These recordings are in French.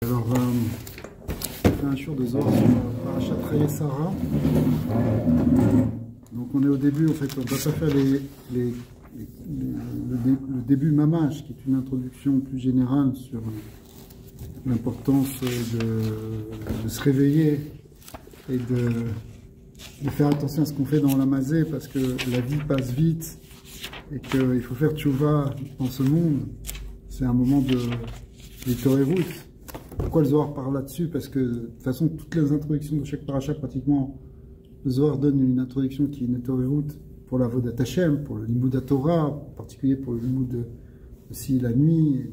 Alors, on fait un jour de Zohar sur Parashat Chayei Sarah. Donc, on est au début, en fait, on va pas faire le début Mamash, qui est une introduction plus générale sur l'importance de se réveiller et de faire attention à ce qu'on fait dans la mazé, parce que la vie passe vite et qu'il faut faire tchouva dans ce monde. C'est un moment de torerut. Pourquoi le Zohar parle là-dessus? Parce que de toute façon, toutes les introductions de chaque paracha, pratiquement, le Zohar donne une introduction qui est une torerut pour la Avodat Hashem, pour le Limud Torah, en particulier pour le Limud aussi la nuit, et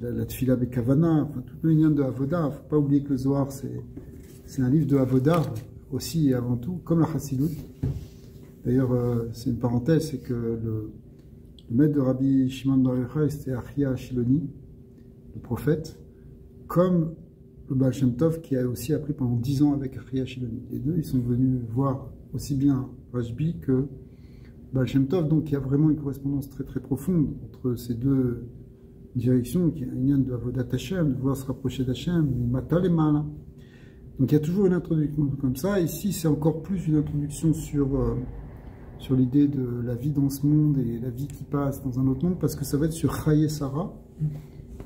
la Tfila Bekavana, enfin tout le lien de Avodah. Il ne faut pas oublier que le Zohar, c'est un livre de Avodah aussi et avant tout, comme la Chassidut. D'ailleurs, c'est une parenthèse, c'est que le maître de Rabbi Shimon bar Yochai, c'était Achia Shiloni, le prophète, comme le Baal Shem Tov qui a aussi appris pendant 10 ans avec Achia Shiloni. Les deux, ils sont venus voir aussi bien Rashbi que Baal Shem Tov, donc il y a vraiment une correspondance très très profonde entre ces deux directions, qui est un lien de Avodat Hashem, de vouloir se rapprocher d'Hashem, Matal et Mala. Donc il y a toujours une introduction comme ça. Ici, c'est encore plus une introduction sur l'idée de la vie dans ce monde et la vie qui passe dans un autre monde, parce que ça va être sur Chayei Sarah,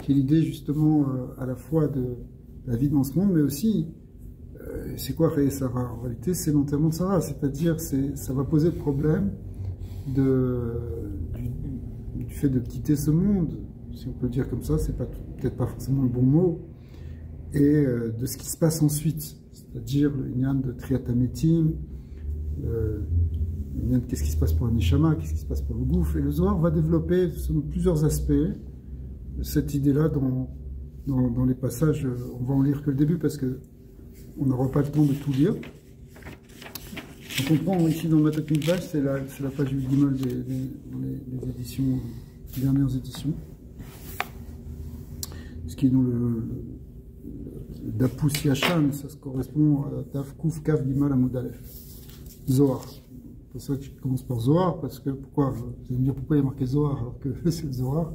qui est l'idée justement à la fois de la vie dans ce monde, mais aussi, c'est quoi Chayei Sarah? En réalité, c'est l'enterrement de Sarah, c'est-à-dire ça va poser le problème du fait de quitter ce monde, si on peut le dire comme ça, c'est peut-être pas forcément le bon mot, et de ce qui se passe ensuite, c'est-à-dire le lien de Triatametim, qu'est-ce qui se passe pour un Neshama, qu'est-ce qui se passe pour le Gouf. Et le Zohar va développer sur plusieurs aspects cette idée-là dans les passages. On va en lire que le début parce qu'on n'aura pas le temps de tout lire. On comprend ici dans le Matot Mikdash, c'est la page 8 dans les éditions, les dernières éditions. Ce qui est dans le Dapus Yashan, ça se correspond à Daf Kuf Kaf Gimal Amud Aleph. Zohar. C'est pour ça que je commence par Zohar, parce que vous allez me dire pourquoi il y a marqué Zohar alors que c'est le Zohar.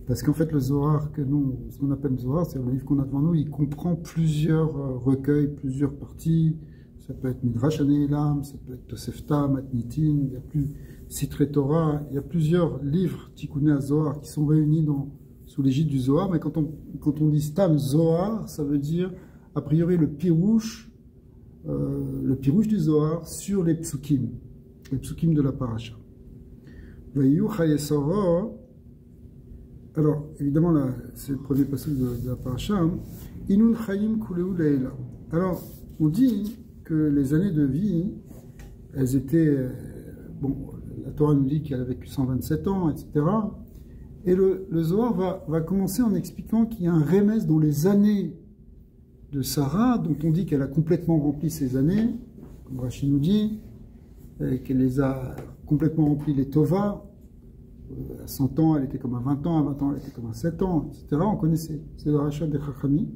Parce qu'en fait, le Zohar, ce qu'on appelle Zohar, c'est le livre qu'on a devant nous, il comprend plusieurs recueils, plusieurs parties. Ça peut être Midrash Ane'ilam, ça peut être Tosefta, Matnitin, il y a plus Sitre Torah, il y a plusieurs livres Tikkuné Zohar qui sont réunis sous l'égide du Zohar. Mais quand on dit Stam Zohar, ça veut dire a priori le pirouche du Zohar sur les psukim de la paracha. Vayu Chayei Sarah. Alors, évidemment, là, c'est le premier passage de la paracha. Inun Chayim Kuleu Leila. Alors, on dit que les années de vie, elles étaient. Bon, la Torah nous dit qu'elle a vécu 127 ans, etc. Et le Zohar va commencer en expliquant qu'il y a un remez dans les années de Sarah, dont on dit qu'elle a complètement rempli ses années, comme Rashi nous dit, qu'elle les a complètement remplies les Tova. À 100 ans, elle était comme à 20 ans, à 20 ans, elle était comme à 7 ans, etc. On connaissait, c'est le rachat des Chachami.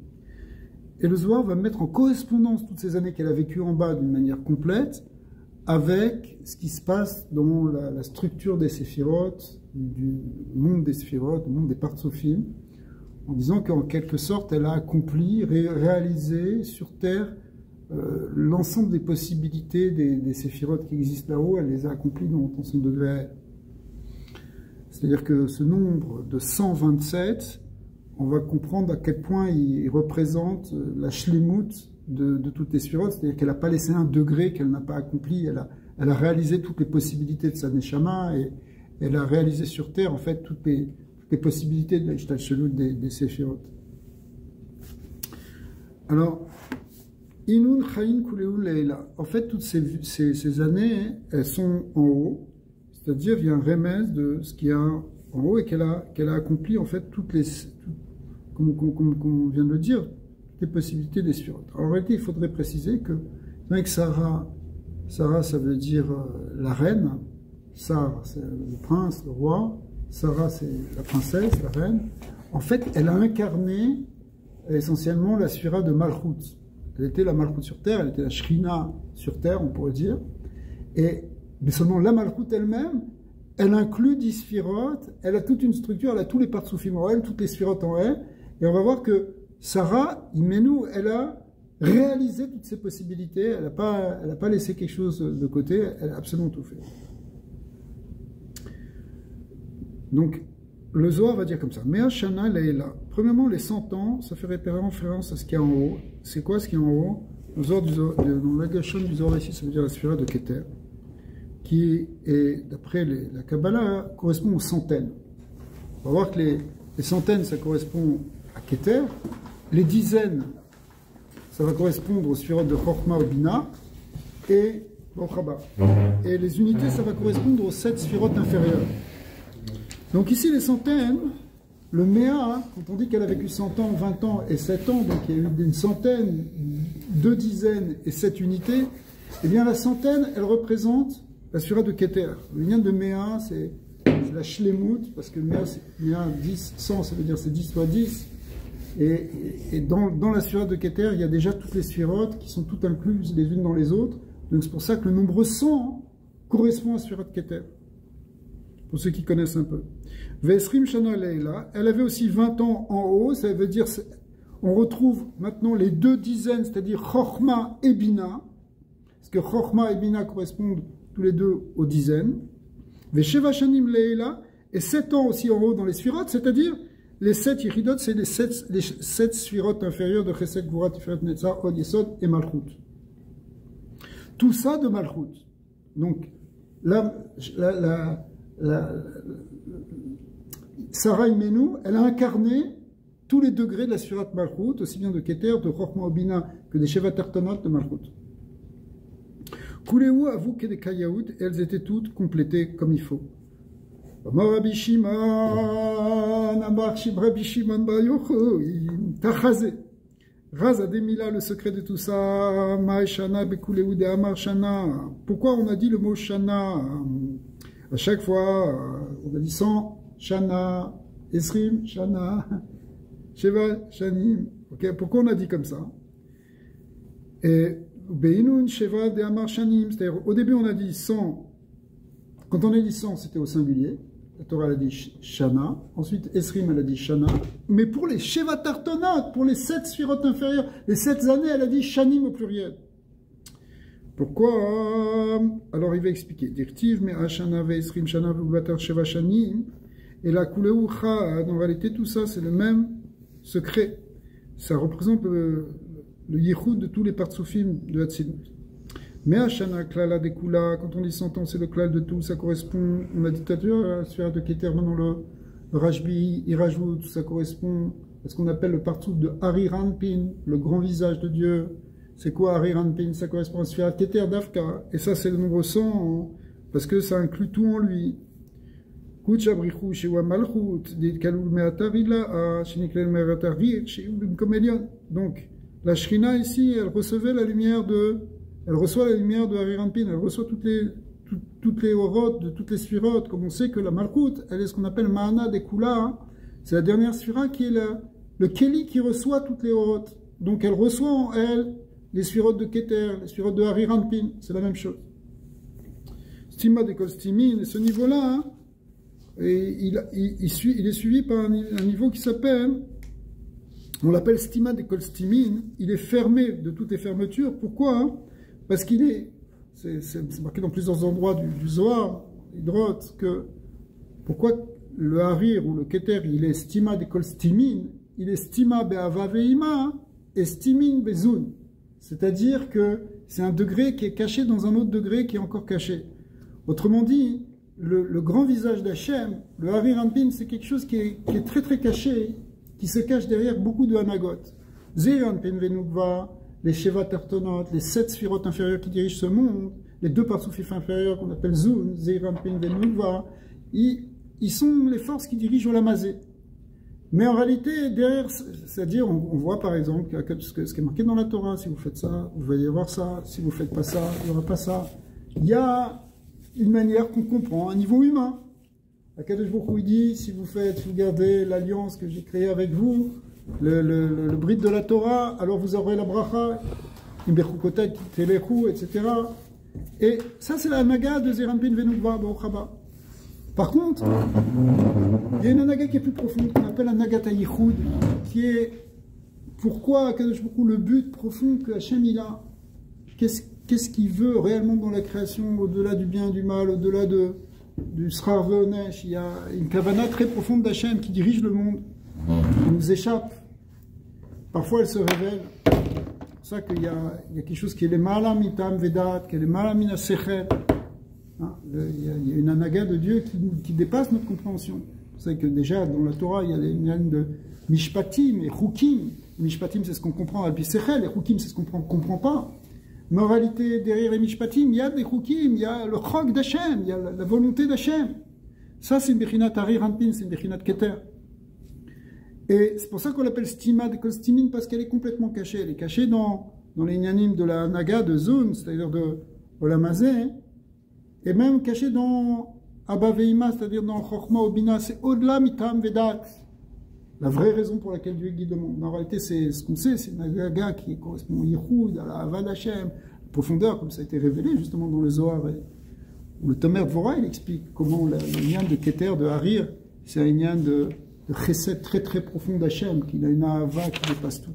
Et le Zohar va mettre en correspondance toutes ces années qu'elle a vécues en bas d'une manière complète avec ce qui se passe dans la structure des Séphirotes, du monde des Séphirotes, du monde des Partsofim, en disant qu'en quelque sorte, elle a accompli, réalisé sur Terre l'ensemble des possibilités des Séphirotes qui existent là-haut, elle les a accomplies dans son degré. C'est-à-dire que ce nombre de 127, on va comprendre à quel point il représente la shlemut de toutes les Séphirotes, c'est-à-dire qu'elle n'a pas laissé un degré qu'elle n'a pas accompli, elle a réalisé toutes les possibilités de sa Neshama, et elle a réalisé sur Terre, en fait, toutes les possibilités de la Ishtalshelut des Séphirotes. Alors, Inun Chayin Kuleu Leila. En fait, toutes ces années, elles sont en haut, c'est-à-dire il y a un remez de ce qu'il y a en haut et qu'elle a accompli, en fait, comme on vient de le dire, toutes les possibilités des Séphirotes. Alors, en réalité, il faudrait préciser que Sarah, ça veut dire la reine, Sarah, c'est le prince, le roi, Sarah, c'est la princesse, la reine. En fait, elle a incarné essentiellement la Sphira de Malchut. Elle était la Malchut sur terre, elle était la Shrina sur terre, on pourrait dire. Mais seulement la Malchut elle-même, elle inclut 10 Sphirot, elle a toute une structure, elle a tous les Partsoufim en elle, toutes les Sphirot en elle. Et on va voir que Sarah, Imenu, elle a réalisé toutes ses possibilités, elle n'a pas laissé quelque chose de côté, elle a absolument tout fait. Donc, le Zohar va dire comme ça. Mea Shana Leila. Premièrement, les 100 ans, ça fait référence à ce qu'il y a en haut. C'est quoi ce qu'il y a en haut? Le Zohar dans l'Agashon du Zohar ici, ça veut dire la sphère de Keter, qui est, d'après la Kabbalah, correspond aux centaines. On va voir que les centaines, ça correspond à Keter. Les dizaines, ça va correspondre aux sphirotes de Chochma ou Bina et Bochaba. Et les unités, ça va correspondre aux 7 sphirotes inférieures. Donc ici, les centaines, le Méa, quand on dit qu'elle a vécu 100 ans, 20 ans et 7 ans, donc il y a eu une centaine, 2 dizaines et 7 unités, eh bien la centaine, elle représente la sphira de Keter. Le lien de Méa, c'est la Shlemut, parce que Méa, 10, 100, ça veut dire c'est 10 fois 10. Et dans la sphira de Keter, il y a déjà toutes les sphirotes qui sont toutes incluses les unes dans les autres. Donc c'est pour ça que le nombre 100 correspond à la sphira de Keter. Pour ceux qui connaissent un peu. Vesrim Shana Leila, elle avait aussi 20 ans en haut, ça veut dire, on retrouve maintenant les 2 dizaines, c'est-à-dire Chochma et Bina, parce que Chochma et Bina correspondent tous les deux aux dizaines. Vesheva Shanim Leila, et 7 ans aussi en haut dans les sphirotes, c'est-à-dire les 7 Yichidot, c'est les 7 sphirotes inférieures de Chesed, Gvura, Tiferet, Netzar, Od Yesod et Malchut. Tout ça de Malchut. Donc, Sarah Imenu, elle a incarné tous les degrés de la Sfirat Malchut, aussi bien de Keter, de Chochma Obina que des Sheva Tartanot de Malchut. Kuleu avoue que des Kayaout, elles étaient toutes complétées comme il faut. Rabbi Shimon Tachazé. Raz Ademila, le secret de tout ça. Maïshana Bekuleu de Amar Shana. Pourquoi on a dit le mot Shana? À chaque fois, on a dit 100, Shana, Esrim, Shana, Sheva, Shanim. Okay, pourquoi on a dit comme ça? Et Beinun, Sheva, de Amar, Shanim. C'est-à-dire, au début, on a dit 100. Quand on a dit 100, c'était au singulier. La Torah, elle a dit Shana. Ensuite, Esrim, elle a dit Shana. Mais pour les Sheva Tartonot, pour les 7 sphirotes inférieures, les 7 années, elle a dit Shanim au pluriel. Pourquoi? Alors il va expliquer. Dirtiv, mais Ashana ve'esrim shana ve'uvatar sheva shanim. Et la kuleu chad, en réalité tout ça c'est le même secret. Ça représente le yichud de tous les partsoufim de Hatzilut. Mais Ashana klala de kula, quand on dit 100 ans c'est le klal de tout, ça correspond, on a dit tout à l'heure, à la sphère de Keter, maintenant le Rajbi, il rajoute, ça correspond à ce qu'on appelle le partsouf de Hariranpin, le grand visage de Dieu. C'est quoi Hariranpin? Ça correspond à la sphère Keter d'Afka. Et ça, c'est le nombre 100, parce que ça inclut tout en lui. Donc, la Shrina ici, elle reçoit la lumière de Hariranpin, elle reçoit toutes les orotes, de toutes les sphirotes, comme on sait que la Malchut, elle est ce qu'on appelle Mahana des Kula. C'est la dernière sphira qui est le Keli qui reçoit toutes les orotes. Donc, elle reçoit en elle les sphirotes de Keter, les sphirotes de Hariranpin, c'est la même chose. Stima de Kolstimin, et ce niveau-là, hein, il est suivi par un niveau qui s'appelle, on l'appelle Stima de Kolstimin, il est fermé de toutes les fermetures. Pourquoi? Hein? Parce qu'il est, c'est marqué dans plusieurs endroits du Zohar, Hydrot, que pourquoi le Harir ou le Keter, il est Stima de Kolstimin, il est Stima be'ava ve'ima, et Stimin be'zun. C'est-à-dire que c'est un degré qui est caché dans un autre degré qui est encore caché. Autrement dit, le grand visage d'Hachem, le Hariranpin, c'est quelque chose qui est très très caché, qui se cache derrière beaucoup de Hanagot. Zeiranpin Venukva, les Sheva Tartonot, les 7 sphirotes inférieures qui dirigent ce monde, les 2 partsoufif inférieurs qu'on appelle Zun, Zeiranpin Venukva, ils sont les forces qui dirigent Olamazé. Mais en réalité, derrière, c'est-à-dire, on voit par exemple ce qui est marqué dans la Torah, si vous faites ça, vous allez voir ça, si vous ne faites pas ça, il n'y aura pas ça. Il y a une manière qu'on comprend, un niveau humain. Akadosh Baruch Hu dit, si vous gardez l'alliance que j'ai créée avec vous, le bride de la Torah, alors vous aurez la bracha, Imberchukotai, Telechu, etc. Et ça, c'est la naga de Zeiranpin Venukva, Ba'ochaba. Par contre, il y a une anaga qui est plus profonde, qu'on appelle la nagat hayichud, qui est pourquoi le but profond que Hachem il a, qu'est-ce qu'il veut réellement dans la création, au-delà du bien et du mal, au-delà du Srar Veonesh. Il y a une kavana très profonde d'Hachem qui dirige le monde. Elle nous échappe. Parfois elle se révèle. C'est pour ça qu'il y a quelque chose qui est les malam itam vedat, qui est les malam ina sechel. Il y a une anaga de Dieu qui dépasse notre compréhension. C'est que déjà dans la Torah il y a les liens de mishpatim et chukim. Mishpatim c'est ce qu'on comprend à Bisechel, et chukim c'est ce qu'on ne comprend pas. Mais en réalité derrière les mishpatim il y a des chukim, il y a le chok d'Hachem, il y a la volonté d'Hachem. Ça c'est une bechinat harir anpin, c'est une bechinat keter. Et c'est pour ça qu'on l'appelle stima de kostimine, parce qu'elle est complètement cachée. Elle est cachée dans les inyanim de la naga de Zun, c'est-à-dire de Olamazé, et même cachée dans Abba Veima, c'est-à-dire dans Chochma Obina. C'est au-delà mitam vedat. La vraie raison pour laquelle Dieu guide le monde. En réalité, c'est ce qu'on sait, c'est une naga qui correspond au Yichud, à la Avad Hashem, la profondeur, comme ça a été révélé justement dans le Zohar. Où le Tomer Dvorah, il explique comment le lien de Keter, de Harir, c'est un lien de chesed très très profond d'Hachem, qu'il a une ahava qui dépasse tout.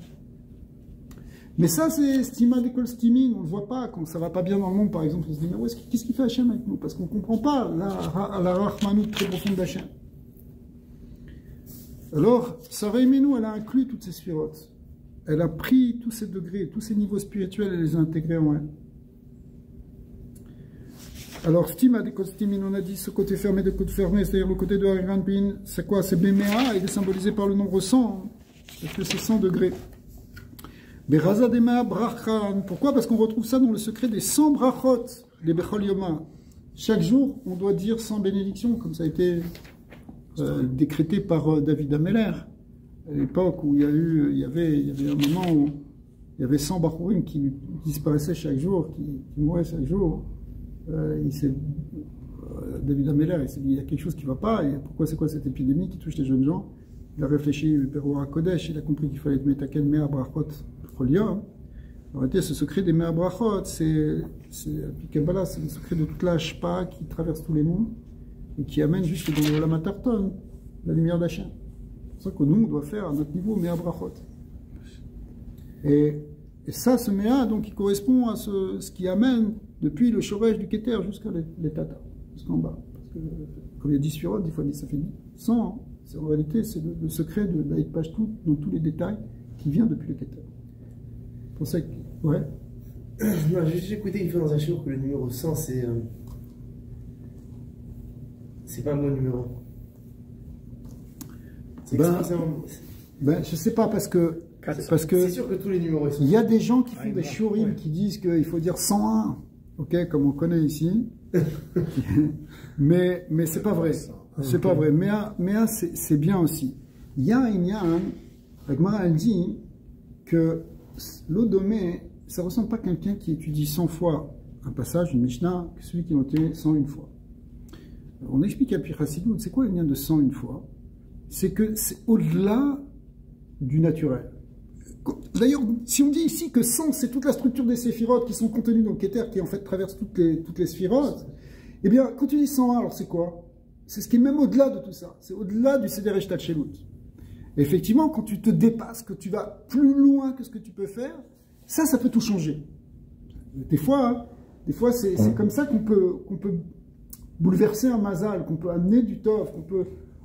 Mais ça, c'est stima d'école stimine, on ne le voit pas. Quand ça va pas bien dans le monde, par exemple, on se dit, mais qu'est-ce qu'il fait Hachem avec nous? Parce qu'on ne comprend pas la rachmanout très profonde d'Hachem. Alors, Sarah Imenu, elle a inclus toutes ces sphirotes. Elle a pris tous ces degrés, tous ces niveaux spirituels, et les a intégrés en elle. Alors, stima d'école stimine, on a dit ce côté fermé de côté fermé, c'est-à-dire le côté de Harir, c'est quoi? C'est Béméa, il est symbolisé par le nombre 100, parce que c'est 100 degrés. Berazadema brachan. Pourquoi? Parce qu'on retrouve ça dans le secret des 100 brachot, les Bechol Yoma. Chaque jour, on doit dire 100 bénédictions, comme ça a été décrété par David Ameller. À l'époque où il y avait un moment où il y avait 100 Bachurim qui disparaissaient chaque jour, qui mouraient chaque jour. David Ameller, il s'est dit, il y a quelque chose qui ne va pas, et pourquoi c'est quoi cette épidémie qui touche les jeunes gens? Il a réfléchi, le Père à Kodesh, il a compris qu'il fallait mettre Metaken Mea Brachot Cholia. En réalité, ce secret des Mea Brachot, c'est Kabbalah, c'est le secret de toute la Shpa qui traverse tous les mondes et qui amène jusque dans l'Olam Tarton, la lumière d'Hachem. C'est pour ça que nous, on doit faire à notre niveau Mea Brachot. Et ça, ce Mea, donc, il correspond à ce qui amène depuis le Shoresh du Keter jusqu'à les Tata, jusqu'en bas. Parce que, comme il y a 10 sphirotes, des fois ça fait 100, hein. En réalité, c'est le secret de Daït Pashtout dans tous les détails qui vient depuis le Keter. C'est pour ça que. Ouais. Non, j'ai juste écouté une fois dans un show que le numéro 100, c'est pas un bon numéro. Je sais pas, parce que. C'est sûr que tous les numéros sont. Il y a des gens qui font des shurim qui disent qu'il faut dire 101, ok, comme on connaît ici. mais c'est pas vrai. C'est pas vrai. Mais c'est bien aussi. Il y a la Gemara dit que l'odomé, ça ne ressemble pas à quelqu'un qui étudie 100 fois un passage, une Mishnah, que celui qui l'a noté 101 fois. On explique à Pirkei Chassidut, c'est quoi le lien de 101 fois? C'est que c'est au-delà du naturel. D'ailleurs, si on dit ici que 100, c'est toute la structure des séphirotes qui sont contenues dans le Keter, qui en fait traverse toutes les sphirotes, eh bien, quand tu dis 101, alors c'est quoi? C'est ce qui est même au-delà de tout ça. C'est au-delà du Seder Eshtalchelut. Effectivement, quand tu te dépasses, que tu vas plus loin que ce que tu peux faire, ça peut tout changer. Des fois, c'est comme ça qu'on peut bouleverser un mazal, qu'on peut amener du tov, qu'on peut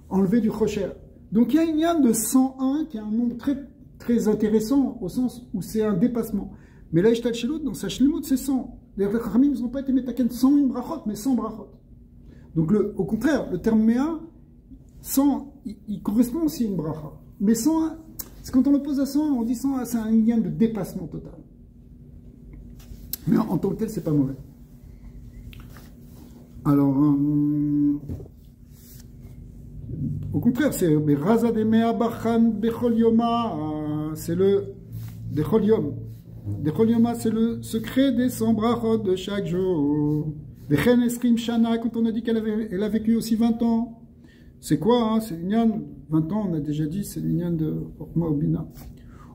enlever du chosher. Donc il y a une yann de 101 qui est un nombre très, très intéressant au sens où c'est un dépassement. Mais là, Eshtalchelut, dans sa shlemut, c'est 100. D'ailleurs, les Chachamim n'ont pas été metaken 101 brachot, mais 100 brachot. Donc, au contraire, le terme Mea, 100, il correspond aussi à une bracha. Mais 101, c'est quand on le pose à 100, on dit 100, c'est un lien de dépassement total. Mais en tant que tel, c'est pas mauvais. Alors, au contraire, c'est Raza de Mea Bachan Bechol Yoma, c'est le Bechol Yom. Bechol Yoma, c'est le secret des 100 brachot de chaque jour. Vechen Esrim Shana, quand on a dit qu'elle a vécu aussi 20 ans. C'est quoi, hein? C'est l'union, 20 ans, on a déjà dit, c'est l'union de Chokma Obina.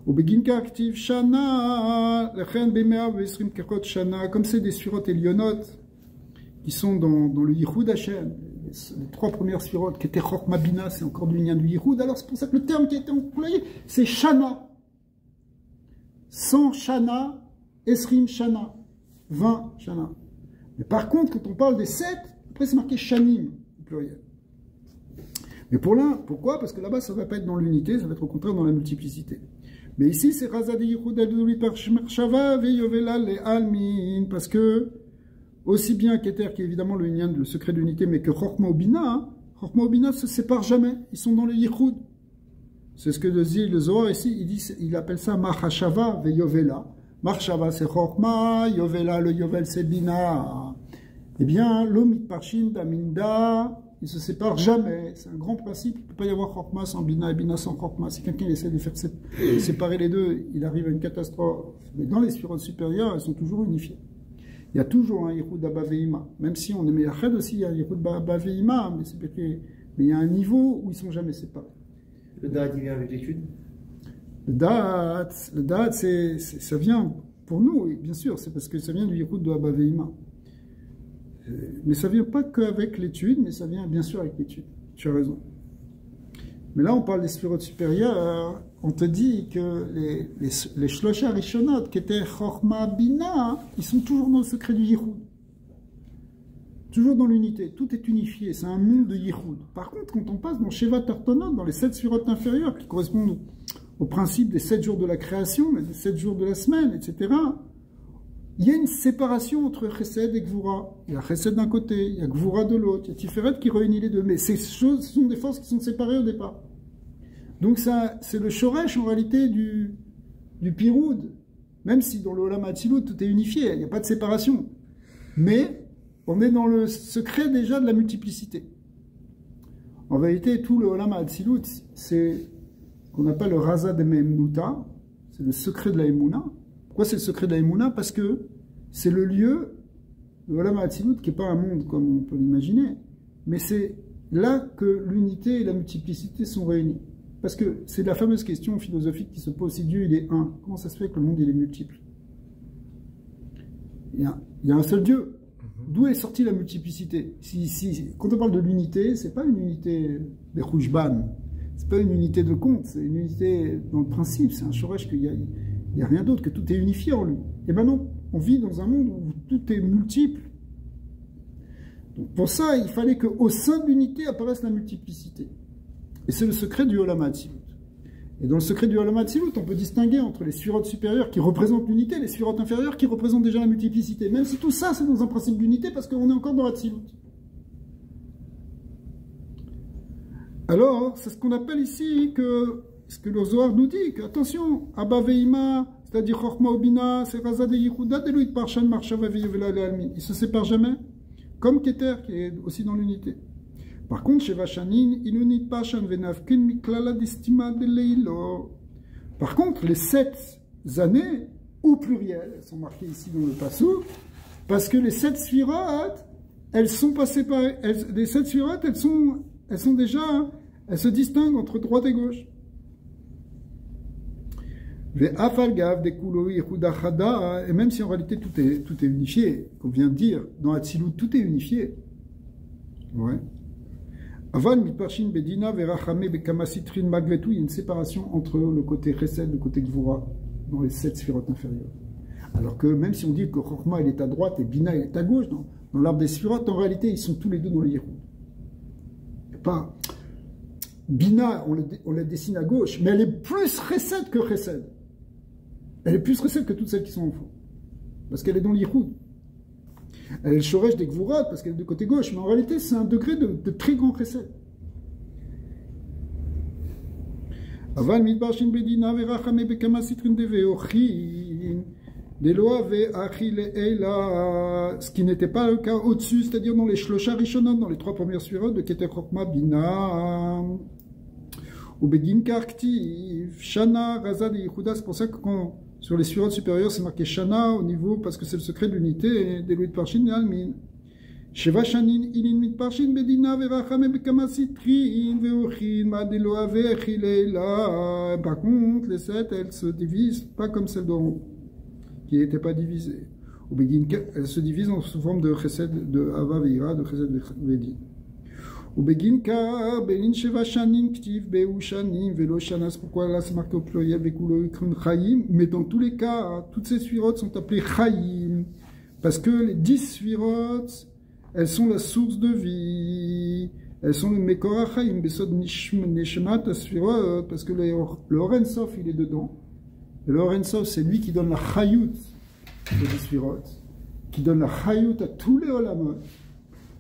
Au Beginka Active Shana, Lechen Bemea Vesrim Kechot Shana, comme c'est des sphirotes et lionotes qui sont dans le Yichud Hashem, les 3 premières sphirotes qui étaient Chokma Bina, c'est encore du lien du Yichud. Alors c'est pour ça que le terme qui a été employé, c'est Shana. 100 shana, esrim shana, 20 shana. Mais par contre, quand on parle des 7, après c'est marqué shanim, au pluriel. Mais pourquoi? Parce que là-bas, ça ne va pas être dans l'unité, ça va être au contraire dans la multiplicité. Mais ici, c'est Razadi Yichud Adouli par Shmershava Veyovela le Almin, parce que, aussi bien Keter, qui est évidemment le secret de l'unité, mais que Chorma Obina ne se séparent jamais, ils sont dans le Yichud. C'est ce que dit le Zohar ici, il appelle ça Machashava Veyovela. Marshava c'est Chorma, Yovela, le Yovel c'est Bina. Eh bien, l'Omit Parshin Daminda, ils ne se séparent jamais. C'est un grand principe. Il ne peut pas y avoir Chorma sans Bina et Bina sans Chorma. Si quelqu'un essaie de faire séparer les deux, il arrive à une catastrophe. Mais dans les sphirotes supérieures, elles sont toujours unifiées. Il y a toujours un Yichud Abba Ve'ima. Même si on est Meyached aussi, il y a un Yichud Abba Ve'ima, mais il y a un niveau où ils ne sont jamais séparés. Le Da'at, il vient avec l'étude? Le Da'at, ça vient pour nous, et bien sûr, c'est parce que ça vient du Yichud de Abba Ve'ima. Mais ça ne vient pas qu'avec l'étude, mais ça vient bien sûr avec l'étude. Tu as raison. Mais là, on parle des sphirotes supérieures. On te dit que les Shlosha Rishonot, qui étaient Chorma Bina, ils sont toujours dans le secret du Yichud. Toujours dans l'unité. Tout est unifié. C'est un monde de Yichud. Par contre, quand on passe dans Sheva Tartonot, dans les 7 sphirotes inférieures, qui correspondent au principe des 7 jours de la création, des 7 jours de la semaine, etc., il y a une séparation entre Chesed et Gvura. Il y a Chesed d'un côté, il y a Gvura de l'autre, il y a Tiferet qui réunit les deux. Mais ces choses, ce sont des forces qui sont séparées au départ. Donc ça, c'est le Shoresh en réalité du Piroud. Même si dans le Olam Hatzilut, tout est unifié, il n'y a pas de séparation. Mais on est dans le secret déjà de la multiplicité. En vérité, tout le Olam Hatzilut, c'est ce qu'on appelle le Raza de Memnuta, c'est le secret de la Emouna. Pourquoi c'est le secret de la Emouna? Parce que c'est le lieu, le Olam Hatzilut, qui n'est pas un monde comme on peut l'imaginer, mais c'est là que l'unité et la multiplicité sont réunies. Parce que c'est la fameuse question philosophique qui se pose, si Dieu il est un, comment ça se fait que le monde il est multiple? Il y a un seul Dieu. D'où est sortie la multiplicité? Quand on parle de l'unité, c'est pas une unité de Khouchban, c'est pas une unité de compte, c'est une unité dans le principe, c'est un shoresh qu'il n'y a rien d'autre, que tout est unifié en lui. Et ben non, on vit dans un monde où tout est multiple. Donc pour ça, il fallait qu'au sein de l'unité apparaisse la multiplicité. Et c'est le secret du Olam Hatzilut. Et dans le secret du Olam Hatzilut, on peut distinguer entre les sphirotes supérieures qui représentent l'unité et les sphirotes inférieures qui représentent déjà la multiplicité. Même si tout ça, c'est dans un principe d'unité parce qu'on est encore dans Hatzilut. Alors, c'est ce qu'on appelle ici ce que le Zohar nous dit, que attention, Abba Ve'ima, c'est-à-dire Chorma Obina, c'est Raza de Yichuda, Deluit Parshan, Marshava Veyovela le Almin. Ils ne se séparent jamais, comme Keter, qui est aussi dans l'unité. Par contre, chez Vachanin, Inunit Parshan Venavkin Miklala Distima de Leilo. Par contre, les 7 années, au pluriel, elles sont marquées ici dans le Passou, parce que les 7 sphirotes, elles sont passées par. Les 7 sphirotes, elles sont déjà. Elles se distinguent entre droite et gauche. Et même si en réalité tout est unifié, comme vient de dire, dans Hatzilut, tout est unifié. Ouais. Aval mitparshin bedina verachame bekamasitrin magvetu, il y a une séparation entre le côté Chesed et le côté Gvura dans les 7 sphirotes inférieures. Alors que même si on dit que Chorma il est à droite et Bina il est à gauche, dans l'arbre des sphirotes, en réalité ils sont tous les deux dans le Yichud. Pas Bina, on la dessine à gauche, mais elle est plus Chesed que Chesed. Elle est plus Chesed que toutes celles qui sont en fond. Parce qu'elle est dans l'Yichud. Elle est le Shoresh des Gvurat, parce qu'elle est de côté gauche, mais en réalité, c'est un degré de très grand Chesed. Aval midbarshin bedina verachame bekama sitrin de veochin deloa veachil eila, ce qui n'était pas le cas au-dessus, c'est-à-dire dans les Shlosha Rishonot, dans les 3 premières sphirotes de Keter Chokma Bina ou Begin Karktiv Shana Raza de Yichuda. C'est pour ça que sur les sphirotes supérieures c'est marqué Shana au niveau, parce que c'est le secret de l'unité des Louis de Parshin et Almin. Sheva Shanin Ilin mit Parshin Bedina verachame bekama sitrin veochin ma deloa veachil eila. Par contre les 7 elles se divisent pas comme celles d'en haut, qui n'était pas divisée. Elle se divise sous forme de chesed, de Hava Veira, de chesed Vedin. Ubeginka, Belin Sheva Shanim, Ktiv, Beu Shanim, Velo Shanas, pourquoi là c'est marqué au pluriel, Bekulo Ikron Chaim, mais dans tous les cas, toutes ces sphirot sont appelées Chaim, parce que les 10 sphirot, elles sont la source de vie, elles sont le Mekor HaChaim, Besod Neshmat Sphirot, parce que le Oren Sof, il est dedans, et le Oren Sof, c'est lui qui donne la Chayut aux sphirot, qui donne la Chayut à tous les Olamot.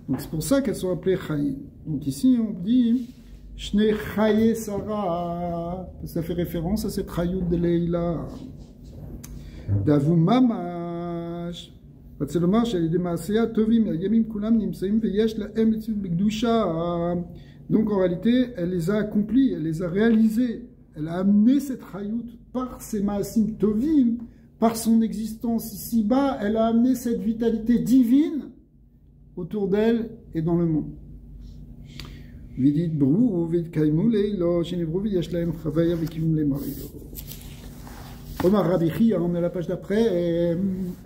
Donc c'est pour ça qu'elles sont appelées Chaim. Donc ici on dit Shne Chaye Sarah, ça fait référence à cette Chayut de Leila. Davu Mamash, Vatselomar Shel Demaasea Tovim Yamim Kulam Nimsaim Veyesh Lahem Etzut Begdusha. Donc en réalité, elle les a accomplis, elle les a réalisés. Elle a amené cette Chayut par ses Maasim Tovim, par son existence ici-bas, elle a amené cette vitalité divine autour d'elle et dans le monde. Vidit brou, vid kaimu leilo, shenivru viyesh lahem chavaya vekimum le marilo. Omar Rabbi Chia, on est à la page d'après,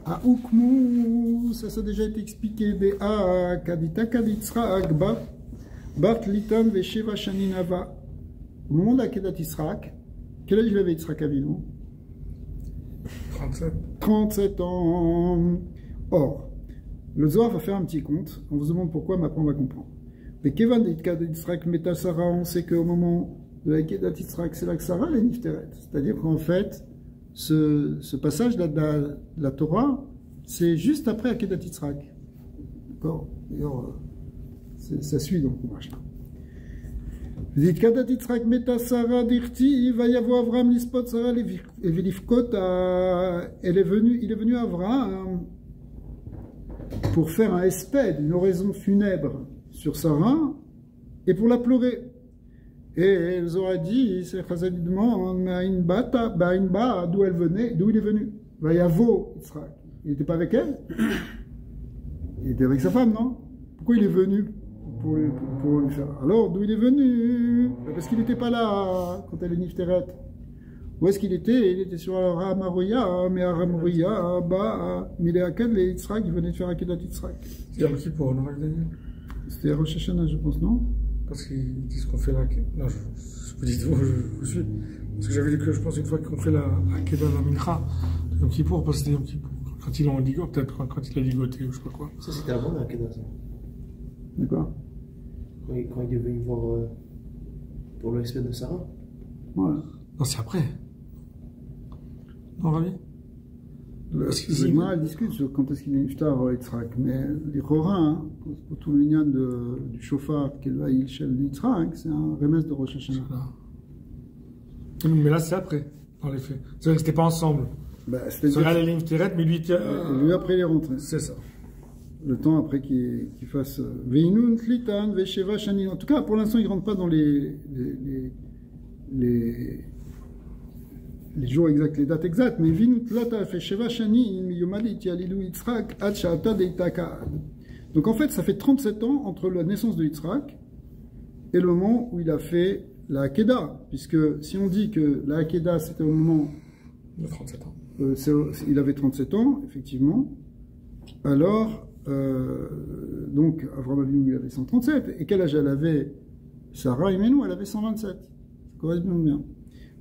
à Ukmu, ça a déjà été expliqué, Bea kadita kaditzrak bart litan vesheva shaninava. Au moment de la Kedat Yitzhak, quel âge il avait Yitzhak Avinu? 37 ans. Or, le Zohar va faire un petit compte. On vous demande pourquoi, mais après on va comprendre. Mais Kevan Kedat Yitzhak Meta Sarah, on sait qu'au moment de la Kedat Yitzhak, c'est là que Sarah est Nifteret. C'est-à-dire qu'en fait, ce passage de la Torah, c'est juste après la Kedat Yitzhak. D'accord? D'ailleurs, ça suit donc le machin. Kedat Yitzhak Meta Sarah dirti, va y avoir Avram lispot Sarah et Vilifkot. Il est venu à Avram pour faire un espède, une oraison funèbre sur Sarah, et pour la pleurer. Et elle aurait dit, c'est Chazal demande, d'où elle venait, d'où il est venu. Vayavo Yitzhak. Il n'était pas avec elle? Il était avec sa femme, non? Pourquoi il est venu pour lui faire? Alors, d'où il est venu? Parce qu'il n'était pas là quand elle est Nifteret. Où est-ce qu'il était? Il était sur Ramaroya, mais à Ramaroya, Miléakad, les Yitzhak, il venait de faire Akedat Yitzhak. C'était à qui pour Honorak Daniel? C'était à Rosh Hashanah, je pense, non? Parce qu'ils disent qu'on fait la. Non, je vous dis, je vous suis. Parce que j'avais lu que je pense une fois qu'on fait la Akedat, la Mincha, de Yom Kippour, parce que c'était Yom Kippour. Quand ils l'ont ligoté, peut-être quand il a ligoté, ou je sais pas quoi. Ça, c'était avant la Akedah, ça. D'accord. Quand il est venu voir pour le respect de Sarah. Voilà. Non, c'est après. Non, Rami? Le Gemara discute sur quand est-ce qu'il est Niftar Yitzhak, mais les Chorins, pour tout l'union du chauffard qui est le Haïl Shel Yitzhak, c'est un remès de Rosh Hashanah. Mais là, c'est après, dans les faits. C'est-à-dire que c'était pas ensemble. Bah, c'est la ligne Tiret, mais lui, lui après il est rentré. C'est ça. Le temps après qu'il fasse Veinun, Tlitan, Vesheva, Shanin. En tout cas, pour l'instant, il ne rentre pas dans les jours exacts, les dates exactes, mais Veinun, Tlata, Vesheva, Shanin, Miyomadi, Tialilu, Yitzhak, Ad Sha'ata, Deitaka. Donc en fait, ça fait 37 ans entre la naissance de Yitzhak et le moment où il a fait la Hakeda. Puisque si on dit que la Hakeda, c'était au moment. De 37 ans. Il avait 37 ans, effectivement. Alors. Donc, Avraham Avinu, il avait 137. Et quel âge elle avait? Sarah et Menou, elle avait 127. Ça correspond bien.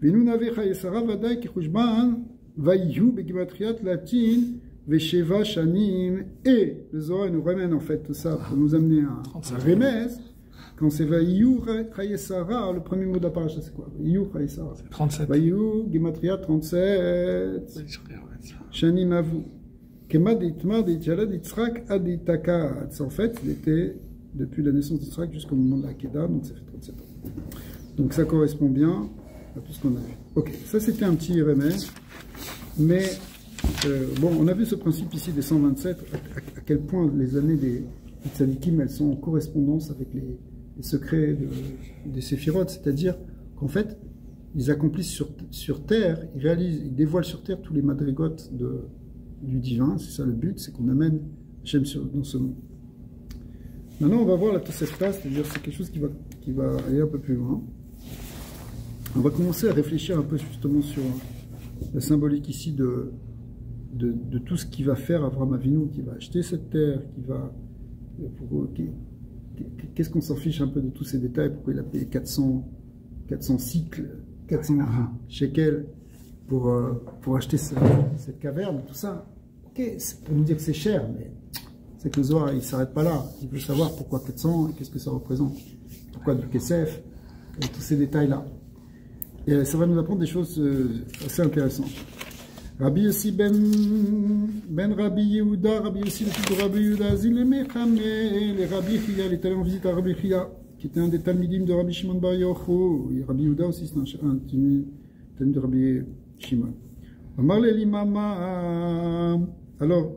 Venou n'avait chaye Sarah vadaï kichushban vayu begimatriat latin vesheva shanim. Et le Zohar nous ramène en fait tout ça pour nous amener à remez. Quand c'est vayu chaye Sarah, le premier mot de la paracha, c'est quoi? Vayu chaye Sarah. C'est 37. Vayu gimatria 37. Shanim avou. En fait, il était depuis la naissance d'Yitzhak jusqu'au moment de la Hakeda, donc ça fait 37 ans. Donc ça correspond bien à tout ce qu'on a vu. Ok, ça c'était un petit remède. Mais bon, on a vu ce principe ici des 127, à quel point les années des tzadikim, elles sont en correspondance avec les secrets des séphirotes, c'est-à-dire qu'en fait, ils accomplissent sur terre, ils dévoilent sur terre tous les madrigotes du divin, c'est ça le but, c'est qu'on amène Hachem dans ce monde. Maintenant, on va voir la Tosefta, c'est-à-dire c'est quelque chose qui va aller un peu plus loin. On va commencer à réfléchir un peu justement sur la symbolique ici de tout ce qui va faire Avraham Avinu, qui va acheter cette terre, qu'est-ce qu'on s'en fiche un peu de tous ces détails? Pourquoi il a payé 400 cycles, 400 shekels pour acheter cette caverne, tout ça? Ok, c'est pour nous dire que c'est cher, mais c'est que le Zohar, il ne s'arrête pas là. Il veut savoir pourquoi 400 et qu'est-ce que ça représente. Pourquoi du Kesef, et tous ces détails-là. Et ça va nous apprendre des choses assez intéressantes. Rabbi Yossi ben Rabbi Yehuda, Rabbi Yossi le fils de Rabbi Yehuda, les Rabbi Chia, il est allé en visite à Rabbi Chia, qui était un des Talmidim de Rabbi Shimon Bar Yochai. Et Rabbi Yehuda aussi, c'est un Talmid de Rabbi Shimon. Alors,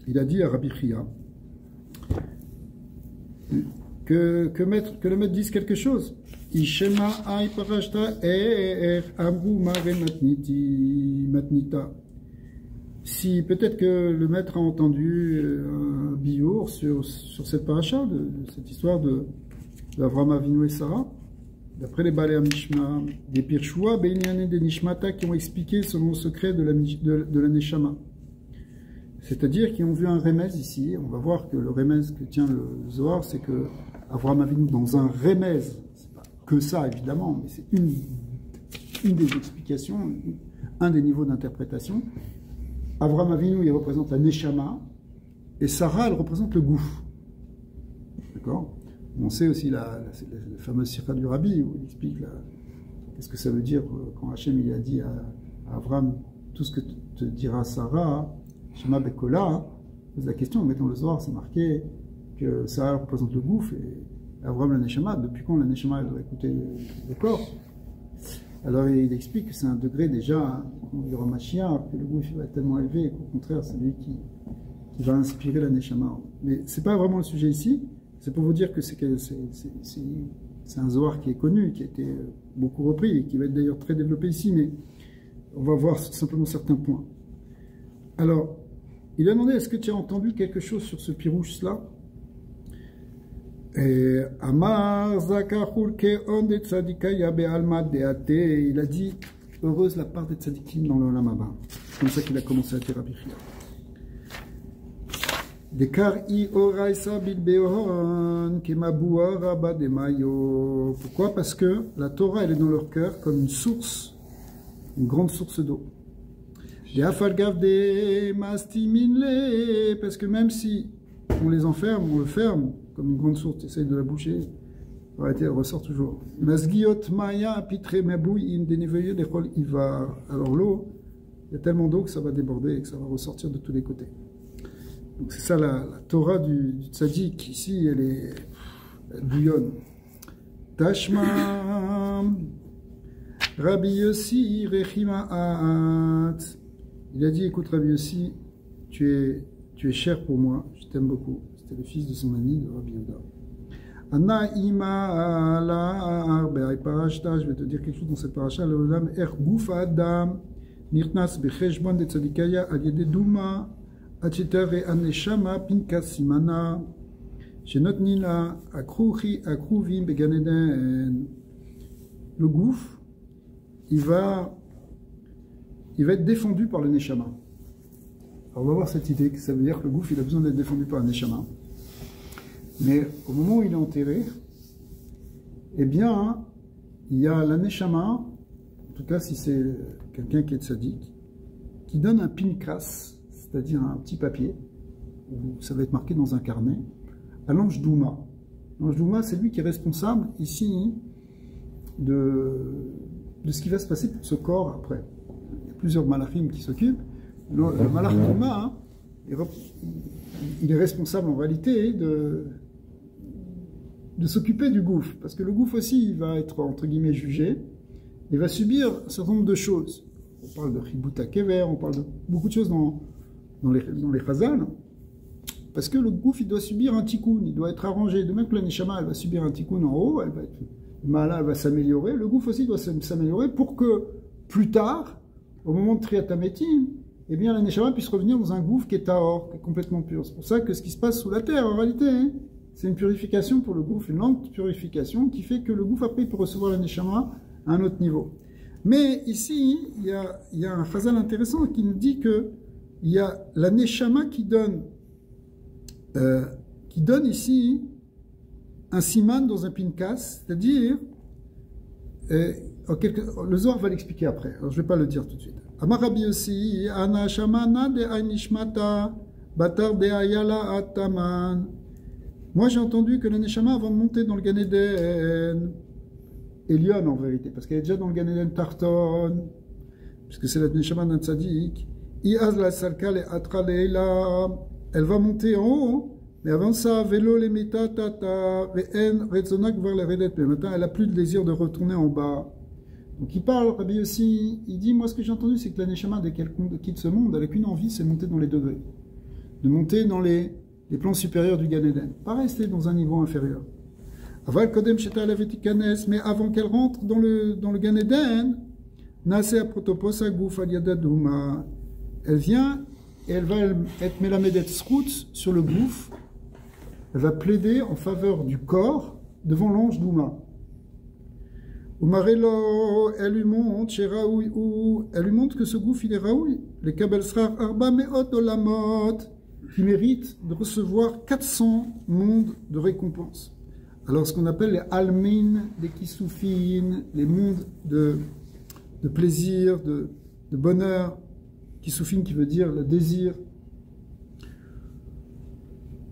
il a dit à Rabbi Chia que le maître dise quelque chose. Ishema ay parashta amru mare matnita. Si peut-être que le maître a entendu un biour sur cette paracha, de cette histoire d'Avraham Avinu et Sarah, d'après les Balei Mishma, des Pirshua, Beinyané des Nishmata, qui ont expliqué selon le secret de la Neshama. C'est-à-dire qu'ils ont vu un remez ici. On va voir que le remez que tient le Zohar, c'est que Avraham Avinu, dans un remez, c'est pas que ça évidemment, mais c'est une des explications, un des niveaux d'interprétation. Avraham Avinu, il représente la Neshama, et Sarah, elle représente le gouffre. D'accord? On sait aussi la fameuse sira du Rabbi, où il explique qu'est-ce que ça veut dire quand Hachem il a dit à Avraham, tout ce que te dira Sarah, Shema Bekola, pose la question, mettons le Zohar, c'est marqué que Sarah représente le gouffre, et Avraham la Neshama, depuis quand la Neshama elle doit écouter le corps? Alors il explique que c'est un degré déjà, on dira Mashiach, que le gouffre va être tellement élevé, qu'au contraire c'est lui qui va inspirer la Neshama. Mais c'est pas vraiment le sujet ici, c'est pour vous dire que c'est un Zohar qui est connu, qui a été beaucoup repris, et qui va être d'ailleurs très développé ici, mais on va voir simplement certains points. Alors, il a demandé, est-ce que tu as entendu quelque chose sur ce pirouche-là? Amar Zakachur Keon de Tzadikaya Be'alma Deate, il a dit, heureuse la part des tzadikim dans le Olam Haba. C'est comme ça qu'il a commencé à dire Rabbi Chia. Pourquoi? Parce que la Torah, elle est dans leur cœur comme une source, une grande source d'eau. Parce que même si on les enferme, on le ferme comme une grande source, tu essayes de la boucher, en réalité elle ressort toujours. Alors l'eau, il y a tellement d'eau que ça va déborder et que ça va ressortir de tous les côtés. Donc c'est ça la Torah du tzaddik. Ici elle bouillonne. Tashma Rabbi Yossi Rechima'at. Il a dit, écoute Rabbi Yossi, tu es cher pour moi, je t'aime beaucoup. C'était le fils de son ami, de Rabbi Yehuda. Anna ima ala parashta, je vais te dire quelque chose dans cette paracha, le olam erguf adam nirnas becheshbon de tzadikaya al yede duma atitare aneshama pinkas simana shenot nila akruvim beganeden. Le gouffre, il va être défendu par le Neshama. Alors on va voir cette idée, que ça veut dire que le gouffre, il a besoin d'être défendu par le Neshama. Mais au moment où il est enterré, eh bien, il y a la Neshama, en tout cas si c'est quelqu'un qui est tzaddik, qui donne un pinkras, c'est-à-dire un petit papier, où ça va être marqué dans un carnet, à l'ange Douma. L'ange Douma, c'est lui qui est responsable ici de ce qui va se passer pour ce corps après. Il y a plusieurs malachim qui s'occupent. Le malach Douma, il est responsable en réalité de s'occuper du gouffre, parce que le gouffre aussi, il va être entre guillemets jugé, il va subir un certain nombre de choses. On parle de Chibuta Kever, on parle de beaucoup de choses dans les Chazal, parce que le gouffre, il doit subir un tikkun, il doit être arrangé. De même que la Neshama, elle va subir un tikkun en haut, elle va s'améliorer, le gouffre aussi doit s'améliorer pour que plus tard, au moment de Triyat HaMetim, eh bien la Neshama puisse revenir dans un gouffre qui est tahor, qui est complètement pur. C'est pour ça que ce qui se passe sous la terre, en réalité, c'est une purification pour le gouffre, une lente purification qui fait que le gouffre après peut recevoir la Neshama à un autre niveau. Mais ici, il y a un chazal intéressant qui nous dit que il y a la Neshama qui donne ici un siman dans un pinkas, c'est-à-dire, le Zohar va l'expliquer après, alors je ne vais pas le dire tout de suite. Amar Rabbi Yossi, Ana Shamana de Ainishmata, Batar de Ayala Ataman. Moi j'ai entendu que la Neshama, avant de monter dans le Gan Eden, Elion en vérité, parce qu'elle est déjà dans le Gan Eden Tarton, puisque c'est la Neshama d'un Tzadik, Iaz la Salka le Atra Leila, elle va monter en haut, mais avant ça, Velo le Mita Tata, Ve'en Retzonak voir les Redet, mais maintenant elle n'a plus le désir de retourner en bas. Donc il parle, Rabbi aussi, il dit, moi ce que j'ai entendu, c'est que la Neshama, dès qu'elle quitte ce monde, elle n'a qu'une envie, c'est monter dans les degrés, de monter dans les plans supérieurs du Gan Eden, pas rester dans un niveau inférieur. Aval Kodem Sheta Levetikanes, mais avant qu'elle rentre dans le Gan Eden, Nase Aprotopos Agouf Aliada Douma, elle vient et elle va être Melamedet Srout sur le gouffre, elle va plaider en faveur du corps devant l'ange Douma. Umarelo, elle lui montre, chez Raoui, elle lui montre que ce gouffre il est Raoui, le Kabel Srar Arba Meot Olamot, qui mérite de recevoir 400 mondes de récompense. Alors ce qu'on appelle les Almin, les Kissoufines, les mondes de plaisir, de bonheur, Kissoufine qui veut dire le désir.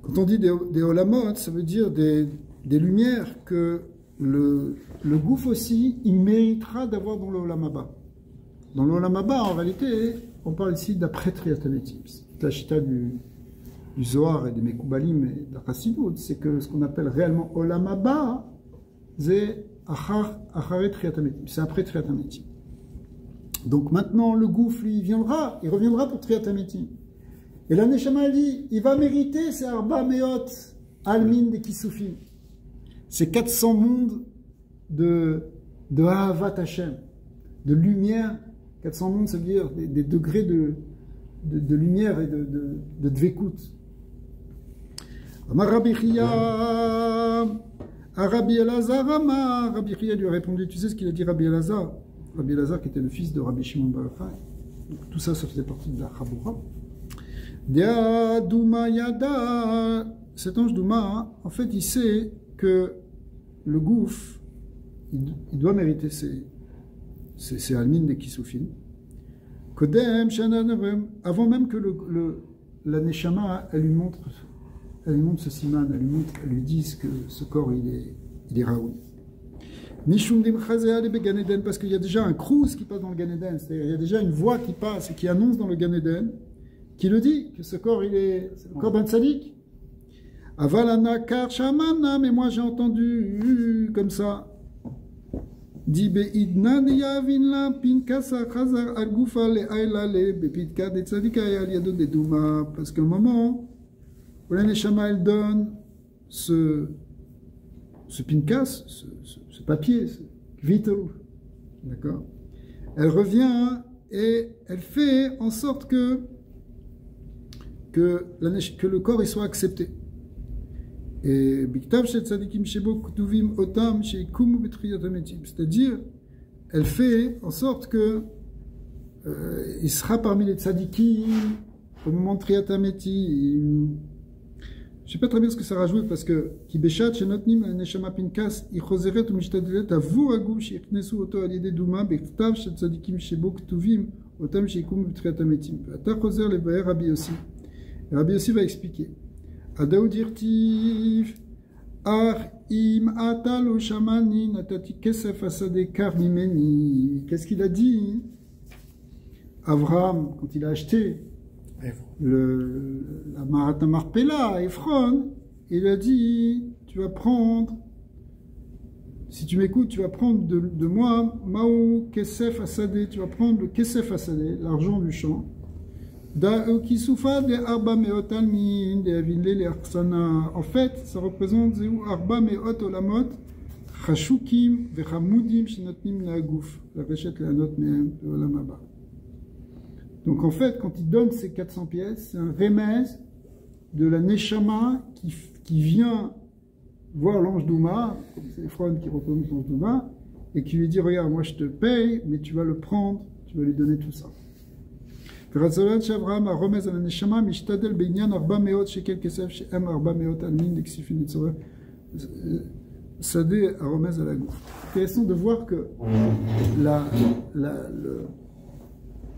Quand on dit des Olamot, ça veut dire des lumières que le gouffre aussi, il méritera d'avoir dans le Olam Haba. Dans le Olam Haba, en réalité, on parle ici d'après Triatametim. C'est la chita du Zohar et des Mekoubalim et de la Chassidut, c'est que ce qu'on appelle réellement Olam Haba, c'est Achare Triatametim, c'est après Triatametim. Donc maintenant, le gouffre, lui, il reviendra pour Triatametim. Et la Neshama dit, il va mériter ces Arba Meot, Almin des Kissoufim. Ces 400 mondes de Ahavat Hashem, de lumière. 400 mondes, ça veut dire des degrés de lumière et de dvekut. Amar Rabbi Chia, Rabbi Elazar Amar, Rabbi Chia lui a répondu, tu sais ce qu'il a dit Rabbi Elazar? Rabbi Elazar qui était le fils de Rabbi Shimon bar Yochai. Tout ça, ça faisait partie de la Chabura. Dia Douma Yada, cet ange Douma, en fait, il sait que le gouffre, il doit mériter ses almines des Kissoufim. Kodem, avant même que la Neshama, elle lui montre ce siman, elle lui dise que ce corps, il est Raoui. Parce qu'il y a déjà un krouz qui passe dans le Gan Eden, c'est-à-dire il y a déjà une voix qui passe et qui annonce dans le Gan Eden, qui le dit, que ce corps, c'est le corps d'un tzadik. Avalana kar shamana, mais moi j'ai entendu comme ça. Di beidna yavin la pinkasa khazar al gufa le ayla le bepidka de tzadika al yado de douma, parce qu'au moment où la Neshama elle donne ce pinkas, ce papier, ce vitel, d'accord, elle revient et elle fait en sorte que le corps il soit accepté. Et c'est-à-dire, elle fait en sorte que il sera parmi les tzadikim au moment de Triyat HaMetim. Je ne sais pas très bien ce que ça rajoute parce que Kibeshat shenotnim la neshama pinkas ichozeret u'mishtadelet avu agum sheiknesu oto al yedei duma bektav shel tzadikim shebo ktuvim otam sheikumu b'Triyat HaMetim. Ata chozer levaer Rabbi Yossi. Rabbi Yossi va expliquer. Adaoud irtif ar im atalo shamani natati kesef asade kar mimeni. Qu'est-ce qu'il a dit Avraham, quand il a acheté la Marat Marpella à Ephron, il a dit, tu vas prendre, si tu m'écoutes, tu vas prendre de moi, Maou Kesef Asade, tu vas prendre le Kesef Asade, l'argent du champ, en fait, ça représente Arba Meot Olamot, Chashukim, Vechamudim, Shenotnim Nagouf, la Rechet Leanot Mehem, Olam Haba. Donc en fait, quand il donne ces 400 pièces, c'est un remez de la Neshama qui vient voir l'ange Douma, c'est Ephron qui représente l'ange Douma, et qui lui dit, regarde, moi je te paye, mais tu vas le prendre, tu vas lui donner tout ça. ורצונת שאברהם הרומז על הנשמה משתדל בעניין 400 שקל כסף שהם 400 אלמין לכסיפין לצורך Sadé à remez à la gouffre. Intéressant de voir que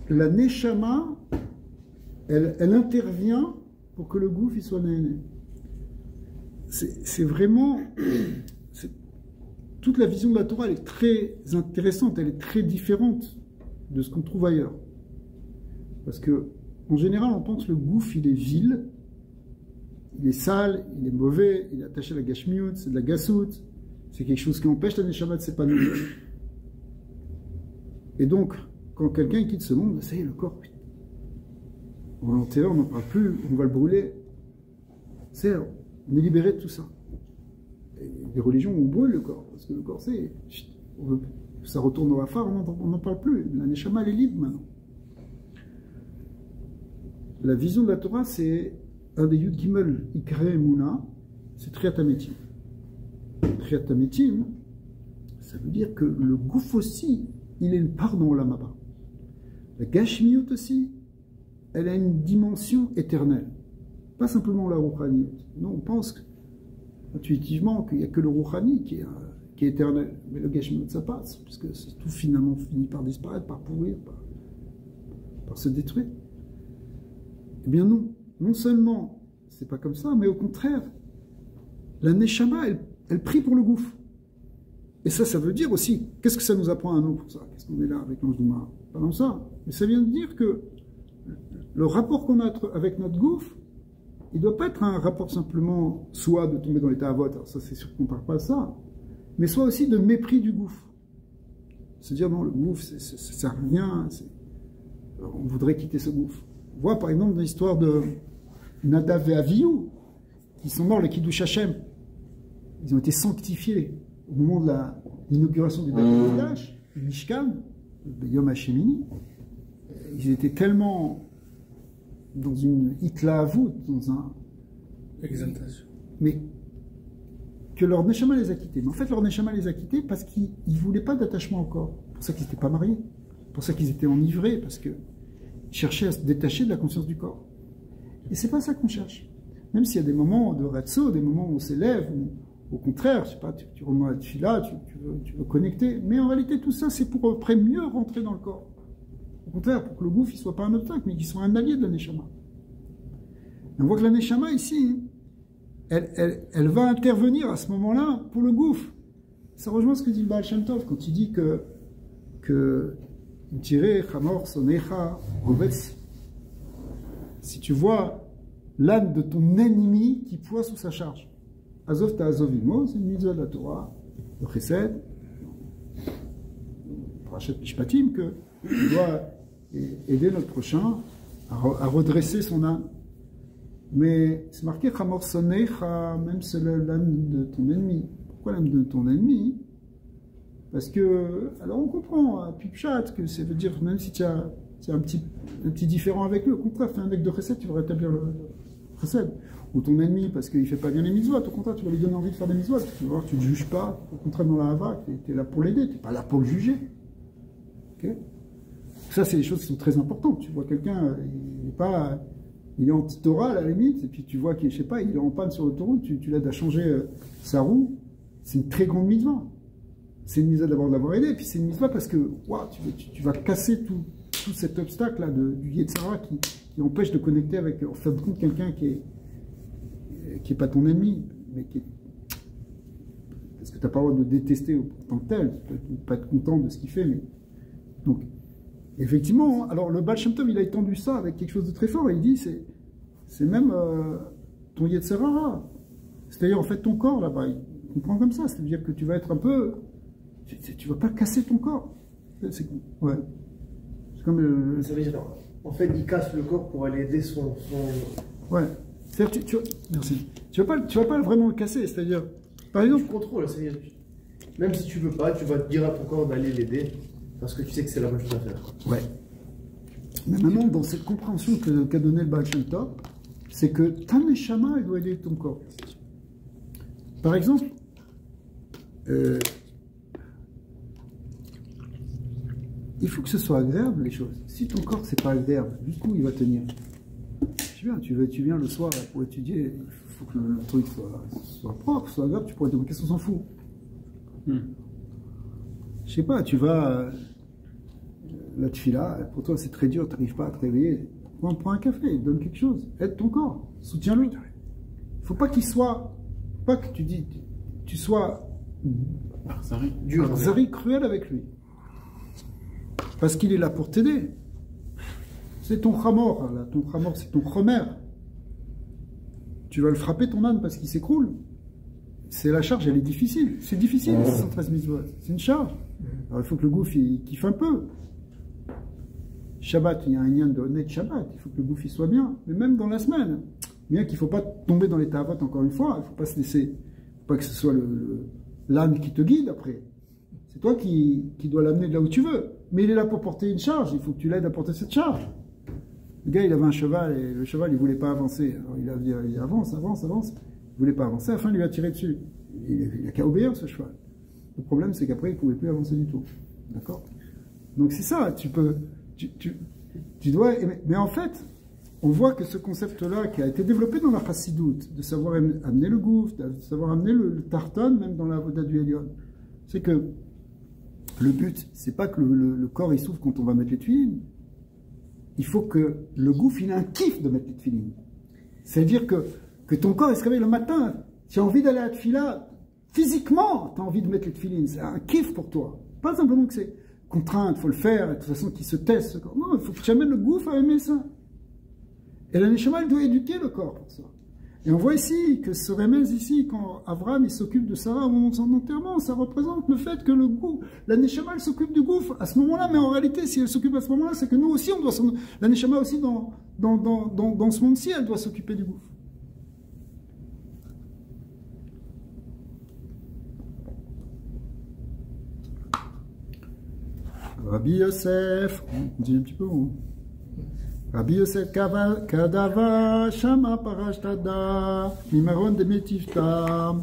la neshama, elle intervient pour que le gouffre il soit néné. C'est vraiment... Toute la vision de la Torah, elle est très intéressante, elle est très différente de ce qu'on trouve ailleurs. Parce que, en général, on pense que le gouffre, il est vil, il est sale, il est mauvais, il est attaché à la gashmiut, c'est de la gassout, c'est quelque chose qui empêche la neshama de s'épanouir. Et donc, quand quelqu'un quitte ce monde, ça y est, le corps, on va l'enterrer, on n'en parle plus, on va le brûler. C'est, on est libéré de tout ça. Et les religions, on brûle le corps, parce que le corps, c'est, ça retourne dans la phare, on n'en parle plus. La neshama, elle est libre maintenant. La vision de la Torah, c'est un des Yud Gimel Ikre Mouna, c'est Triat Hametim. Triat Hametim, ça veut dire que le gouffre aussi, il est une part dans Olam Haba. La Gashmiut aussi, elle a une dimension éternelle. Pas simplement la Rouhaniut. Non, on pense intuitivement qu'il n'y a que le Rouhani qui est éternel. Mais le Gashmiut, ça passe, puisque tout finalement finit par disparaître, par pourrir, par se détruire. Eh bien non. Non seulement c'est pas comme ça, mais au contraire, la Neshama, elle prie pour le gouffre. Et ça veut dire aussi, qu'est-ce que ça nous apprend à nous pour ça? Qu'est-ce qu'on est là avec l'ange d'Oumar? Pas dans ça. Mais ça vient de dire que le rapport qu'on a avec notre gouffre, il ne doit pas être un rapport simplement soit de tomber dans l'état à vote, alors ça c'est sûr qu'on ne parle pas de ça, mais soit aussi de mépris du gouffre. Se dire non, le gouffre, ça ne sert à rien, on voudrait quitter ce gouffre. On voit par exemple dans l'histoire de Nadav et Avihu, qui sont morts le Kiddush Hashem. Ils ont été sanctifiés au moment de l'inauguration du Beth Amikdash, du Mishkan, le Yom Hashemini. Ils étaient tellement dans une hitlaavout, dans un... Exaltation. Mais que leur neshama les a quittés. Mais en fait, leur neshama les a quittés parce qu'ils ne voulaient pas d'attachement au corps. C'est pour ça qu'ils n'étaient pas mariés. C'est pour ça qu'ils étaient enivrés, parce qu'ils cherchaient à se détacher de la conscience du corps. Et c'est pas ça qu'on cherche. Même s'il y a des moments de ratso, des moments où on s'élève, où, au contraire, je sais pas, tu remets la tefila, tu veux connecter. Mais en réalité, tout ça, c'est pour après mieux rentrer dans le corps. Au contraire, pour que le gouffre ne soit pas un obstacle, mais qu'il soit un allié de la neshama. On voit que la neshama, ici, elle va intervenir à ce moment-là pour le gouffre. Ça rejoint ce que dit le Baal Shem Tov quand il dit que tiré chamor sonecha rovetz. Si tu vois l'âne de ton ennemi qui poids sous sa charge. Azov ta azovimo, c'est une mitzvah de la Torah, le chesed, Parashat Mishpatim, que tu dois aider notre prochain à redresser son âne. Mais c'est marqué chamor sonecha, même c'est l'âne de ton ennemi. Pourquoi l'âne de ton ennemi? Parce que, alors on comprend à Pipchat que ça veut dire, même si tu as un petit différent avec eux, au contraire, fais un acte de recette, tu vas rétablir le recette. Ou ton ennemi, parce qu'il ne fait pas bien les mitzvot, au contraire, tu vas lui donner envie de faire des mitzvot. Tu vas voir, tu ne le juges pas, au contraire, dans la hava, tu es là pour l'aider, tu n'es pas là pour le juger. Okay, ça, c'est des choses qui sont très importantes. Tu vois quelqu'un, il est anti-Torah à la limite, et puis tu vois qu'il, je sais pas, il est en panne sur l'autoroute, tu l'aides à changer sa roue, c'est une très grande mitzvah. C'est une mitzvah d'abord de l'avoir aidé, et puis c'est une mitzvah parce que wow, tu vas casser tout cet obstacle-là du Yetzara qui empêche de connecter avec, en fin de compte, quelqu'un qui est pas ton ennemi, mais qui est... Parce que tu n'as pas le droit de le détester en tant que tel, tu peux pas être content de ce qu'il fait, mais... Donc, effectivement, alors le Baal Shem Tov, il a étendu ça avec quelque chose de très fort, et il dit, c'est même ton Yetzara. C'est-à-dire, en fait, ton corps, là-bas, il comprend comme ça, c'est-à-dire que tu vas être un peu... Tu vas pas casser ton corps. Ouais. C'est comme ça veut dire, en fait, il casse le corps pour aller aider son... Ouais. C'est-à-dire, merci. Tu vas pas vraiment le casser. C'est-à-dire, par exemple... Tu contrôles, c'est-à-dire, même si tu veux pas, tu vas te dire à ton corps d'aller l'aider, parce que tu sais que c'est la bonne chose à faire. Ouais. Mais maintenant, dans cette compréhension qu'a donné le Baal Shem Tov, c'est que ta neshama, elle doit aider ton corps. Par exemple, il faut que ce soit agréable, les choses. Si ton corps, c'est pas agréable, du coup, il va tenir. Je sais bien, tu viens le soir pour étudier, il faut que le truc soit propre, soit agréable, tu pourrais te dire, qu'est-ce qu'on s'en fout? Je sais pas, tu vas, la tefila, pour toi c'est très dur, tu n'arrives pas à te réveiller, prends un café, donne quelque chose, aide ton corps, soutiens-le. Il ne faut pas qu'il soit, pas que tu sois dur, cruel avec lui. Parce qu'il est là pour t'aider. C'est ton chamor, là. Ton chamor, c'est ton chomer. Tu vas le frapper, ton âne, parce qu'il s'écroule. C'est la charge, elle est difficile. C'est difficile, 613 mitzvot. C'est une charge. Alors il faut que le gouffre, il kiffe un peu. Shabbat, il y a un lien de honnête Shabbat. Il faut que le gouffre, il soit bien. Mais même dans la semaine. Bien qu'il ne faut pas tomber dans les tavotes, encore une fois. Il ne faut pas se laisser... Il ne faut pas que ce soit l'âne qui te guide, après. C'est toi qui dois l'amener de là où tu veux. Mais il est là pour porter une charge. Il faut que tu l'aides à porter cette charge. Le gars, il avait un cheval et le cheval, il ne voulait pas avancer. Alors il a dit, avance. Il ne voulait pas avancer. À la fin, il lui a tiré dessus. Il n'a qu'à obéir, ce cheval. Le problème, c'est qu'après, il ne pouvait plus avancer du tout. D'accord? Donc c'est ça. Tu dois... Mais en fait, on voit que ce concept-là, qui a été développé dans la chassidoute, de savoir amener le gouffre, de savoir amener le tarton, même dans la voda du Elion, c'est que le but, c'est pas que le corps il souffre quand on va mettre les tuiles. Il faut que le gouffre, il ait un kiff de mettre les tefilines. C'est-à-dire que ton corps, il se réveille le matin, tu as envie d'aller à la tefila, physiquement, tu as envie de mettre les tefilines. C'est un kiff pour toi. Pas simplement que c'est contrainte, il faut le faire, de toute façon, qu'il se teste. Non, il faut que tu amènes le gouffre à aimer ça. Et la Neshama, elle doit éduquer le corps pour ça. Et on voit ici que ce remez ici, quand Abraham il s'occupe de Sarah au moment de son enterrement, ça représente le fait que la Neshama, elle s'occupe du gouffre à ce moment-là, mais en réalité, si elle s'occupe à ce moment-là, c'est que nous aussi, on doit la Neshama aussi, dans ce monde-ci, elle doit s'occuper du gouffre. Rabbi Yosef, on dit un petit peu où? Rabbi Yosef Kadava Shama Parashtada Mimaron de Metiftam.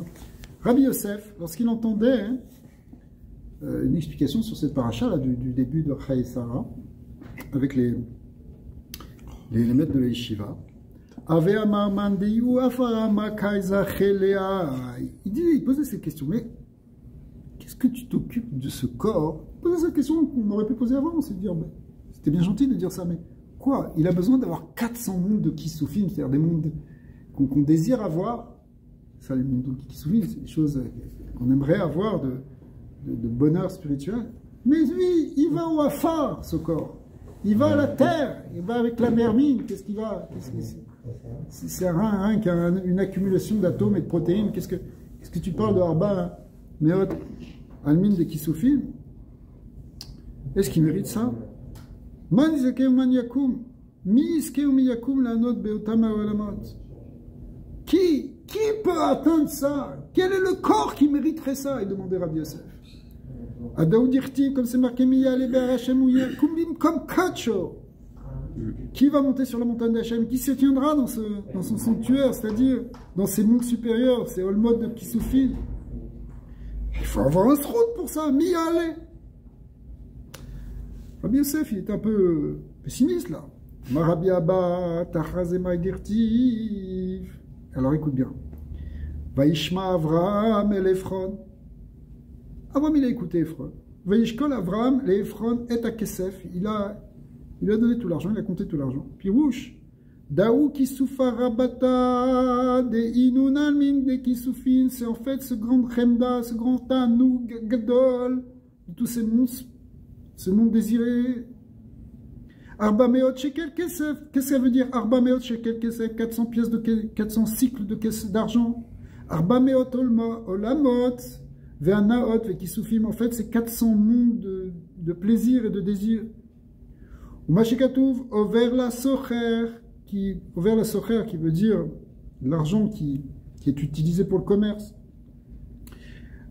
Rabbi Yosef, lorsqu'il entendait une explication sur cette paracha là, du début de Chai Sarah, avec les maîtres de la yeshiva, il posait cette question, mais qu'est-ce que tu t'occupes de ce corps? Il posait cette question qu'on aurait pu poser avant, c'est de dire, c'était bien gentil de dire ça, mais quoi? Il a besoin d'avoir 400 mondes de Kissoufim, c'est-à-dire des mondes qu'on désire avoir. Ça, les mondes de Kissoufim, c'est des choses qu'on aimerait avoir de bonheur spirituel. Mais lui, il va au Afar, ce corps. Il va à la terre, il va avec la mermine. Qu'est-ce qu'il va? C'est un rein qui a une accumulation d'atomes et de protéines. Qu'est-ce que tu parles de Arba, Meot, Almin de Kissoufim? Est-ce qu'il mérite ça? Qui peut atteindre ça? Quel est le corps qui mériterait ça? Il demandait Rabbi Yosef. Adaoudirti, comme c'est marqué, comme Kacho. Qui va monter sur la montagne d'Hachem? Qui se tiendra dans son sanctuaire, c'est-à-dire dans ses mondes supérieurs, ces Olmot de Kissoufim? Il faut avoir un srout pour ça, mi-aller. Rabbi Yosef, il est un peu pessimiste là. Marabi Abba, Tachazema Girtiv. Alors écoute bien. Vaishma Avram et Ephron. Avram, il a écouté Ephron. Vaishkol Avram, Ephron et Akesef. Il a donné tout l'argent, il a compté tout l'argent. Pirouche. Daou Kisoufa Rabata, de Inunal Min de Kisoufin. C'est en fait ce grand Chemda, ce grand Tanou Gadol, de tous ces monstres. Ce monde désiré. Arba Meot Shekel Kesef. Qu'est-ce que ça veut dire? Arba Meot Shekel Kesef. 400 pièces 400 cycles d'argent. Arba Meot Olamot. Ve'anaot Ve'kisoufim. En fait, c'est 400 mondes de plaisir et de désir. Umashikatouv Over la Socher. Over la Socher qui veut dire l'argent qui est utilisé pour le commerce.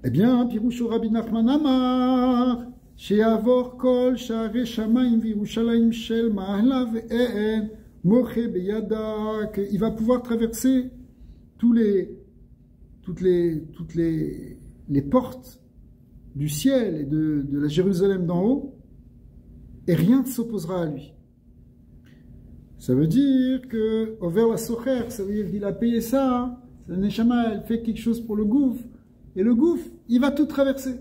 Eh bien, Piroucho Rabbi Nachman Amar. Sheavor kol share shamaim virushalayim shel ma'ala ve'en moche beyada, qu'il va pouvoir traverser toutes les portes du ciel et de la Jérusalem d'en haut, et rien ne s'opposera à lui. Ça veut dire que, over la socher, ça veut dire qu'il a payé ça. La neshama, elle fait quelque chose pour le gouffre. Et le gouffre, il va tout traverser.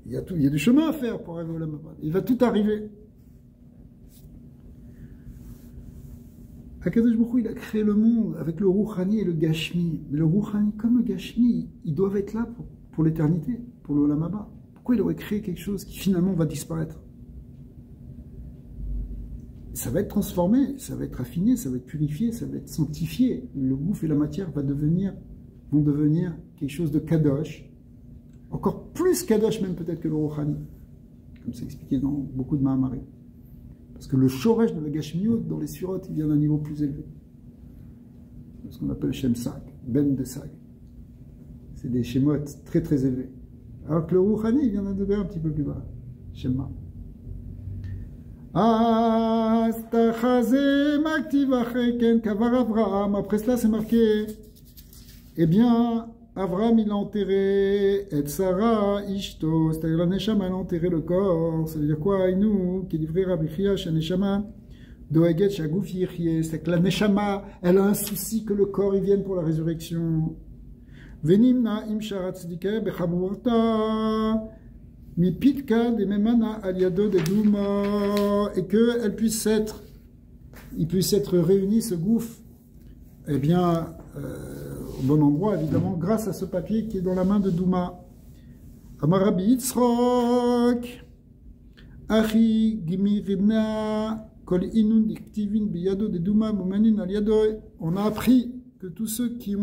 Il y a du chemin à faire pour arriver au Olam Haba. Il va tout arriver. Akadosh Baruch Hu, il a créé le monde avec le Rouhani et le Gashmi. Mais le Rouhani comme le Gashmi, ils doivent être là pour l'éternité, pour le Olam Haba. Pourquoi il aurait créé quelque chose qui finalement va disparaître? Ça va être transformé, ça va être affiné, ça va être purifié, ça va être sanctifié. Le gouffre et la matière vont devenir quelque chose de kadosh, encore plus kadosh même peut-être que le Rouhani, comme c'est expliqué dans beaucoup de Mahamari. Parce que le shoresh de la Gashmiut, dans les surotes, il vient d'un niveau plus élevé. Ce qu'on appelle Shem Sag, Ben de Sag. C'est des Shemot très très élevés. Alors que le Rouhani, il vient d'un degré un petit peu plus bas. Shema. Après cela, c'est marqué, eh bien, Avraham, il a enterré et Sarah, Ishto, c'est-à-dire la Neshama, elle a enterré le corps. Ça veut dire quoi? Aïnou, qui livrait Rabbi Chia, chez Neshama, Doeget, Shagouf, Yirchie. C'est que la Neshama, elle a un souci que le corps, il vienne pour la résurrection. Venimna, Imsharat, Tzidike, Bechamurta. Mi pitka de memana aliado de douma, et que il puisse être réuni ce gouffre, eh bien, au bon endroit évidemment, grâce à ce papier qui est dans la main de Douma. Amarabi Yitzrok, Achi Gimirina, Kol Inun Diktivin Biyado de Douma, Momanin Aliado. On a appris que tous ceux qui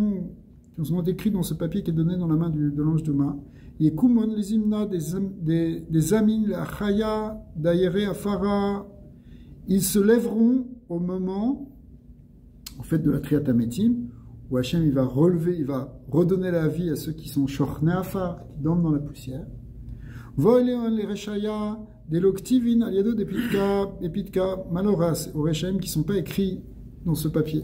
sont écrits dans ce papier qui est donné dans la main de l'ange Douma, et Kumon les imna des amin la chaya d'aéré afara, ils se lèveront au moment, en fait, de la triatamétim, où Hachem il va redonner la vie à ceux qui sont shorne afar, qui dorment dans la poussière. Voleon les reshaya des loktivin aliado des pitka maloras au Hachem qui sont pas écrits dans ce papier.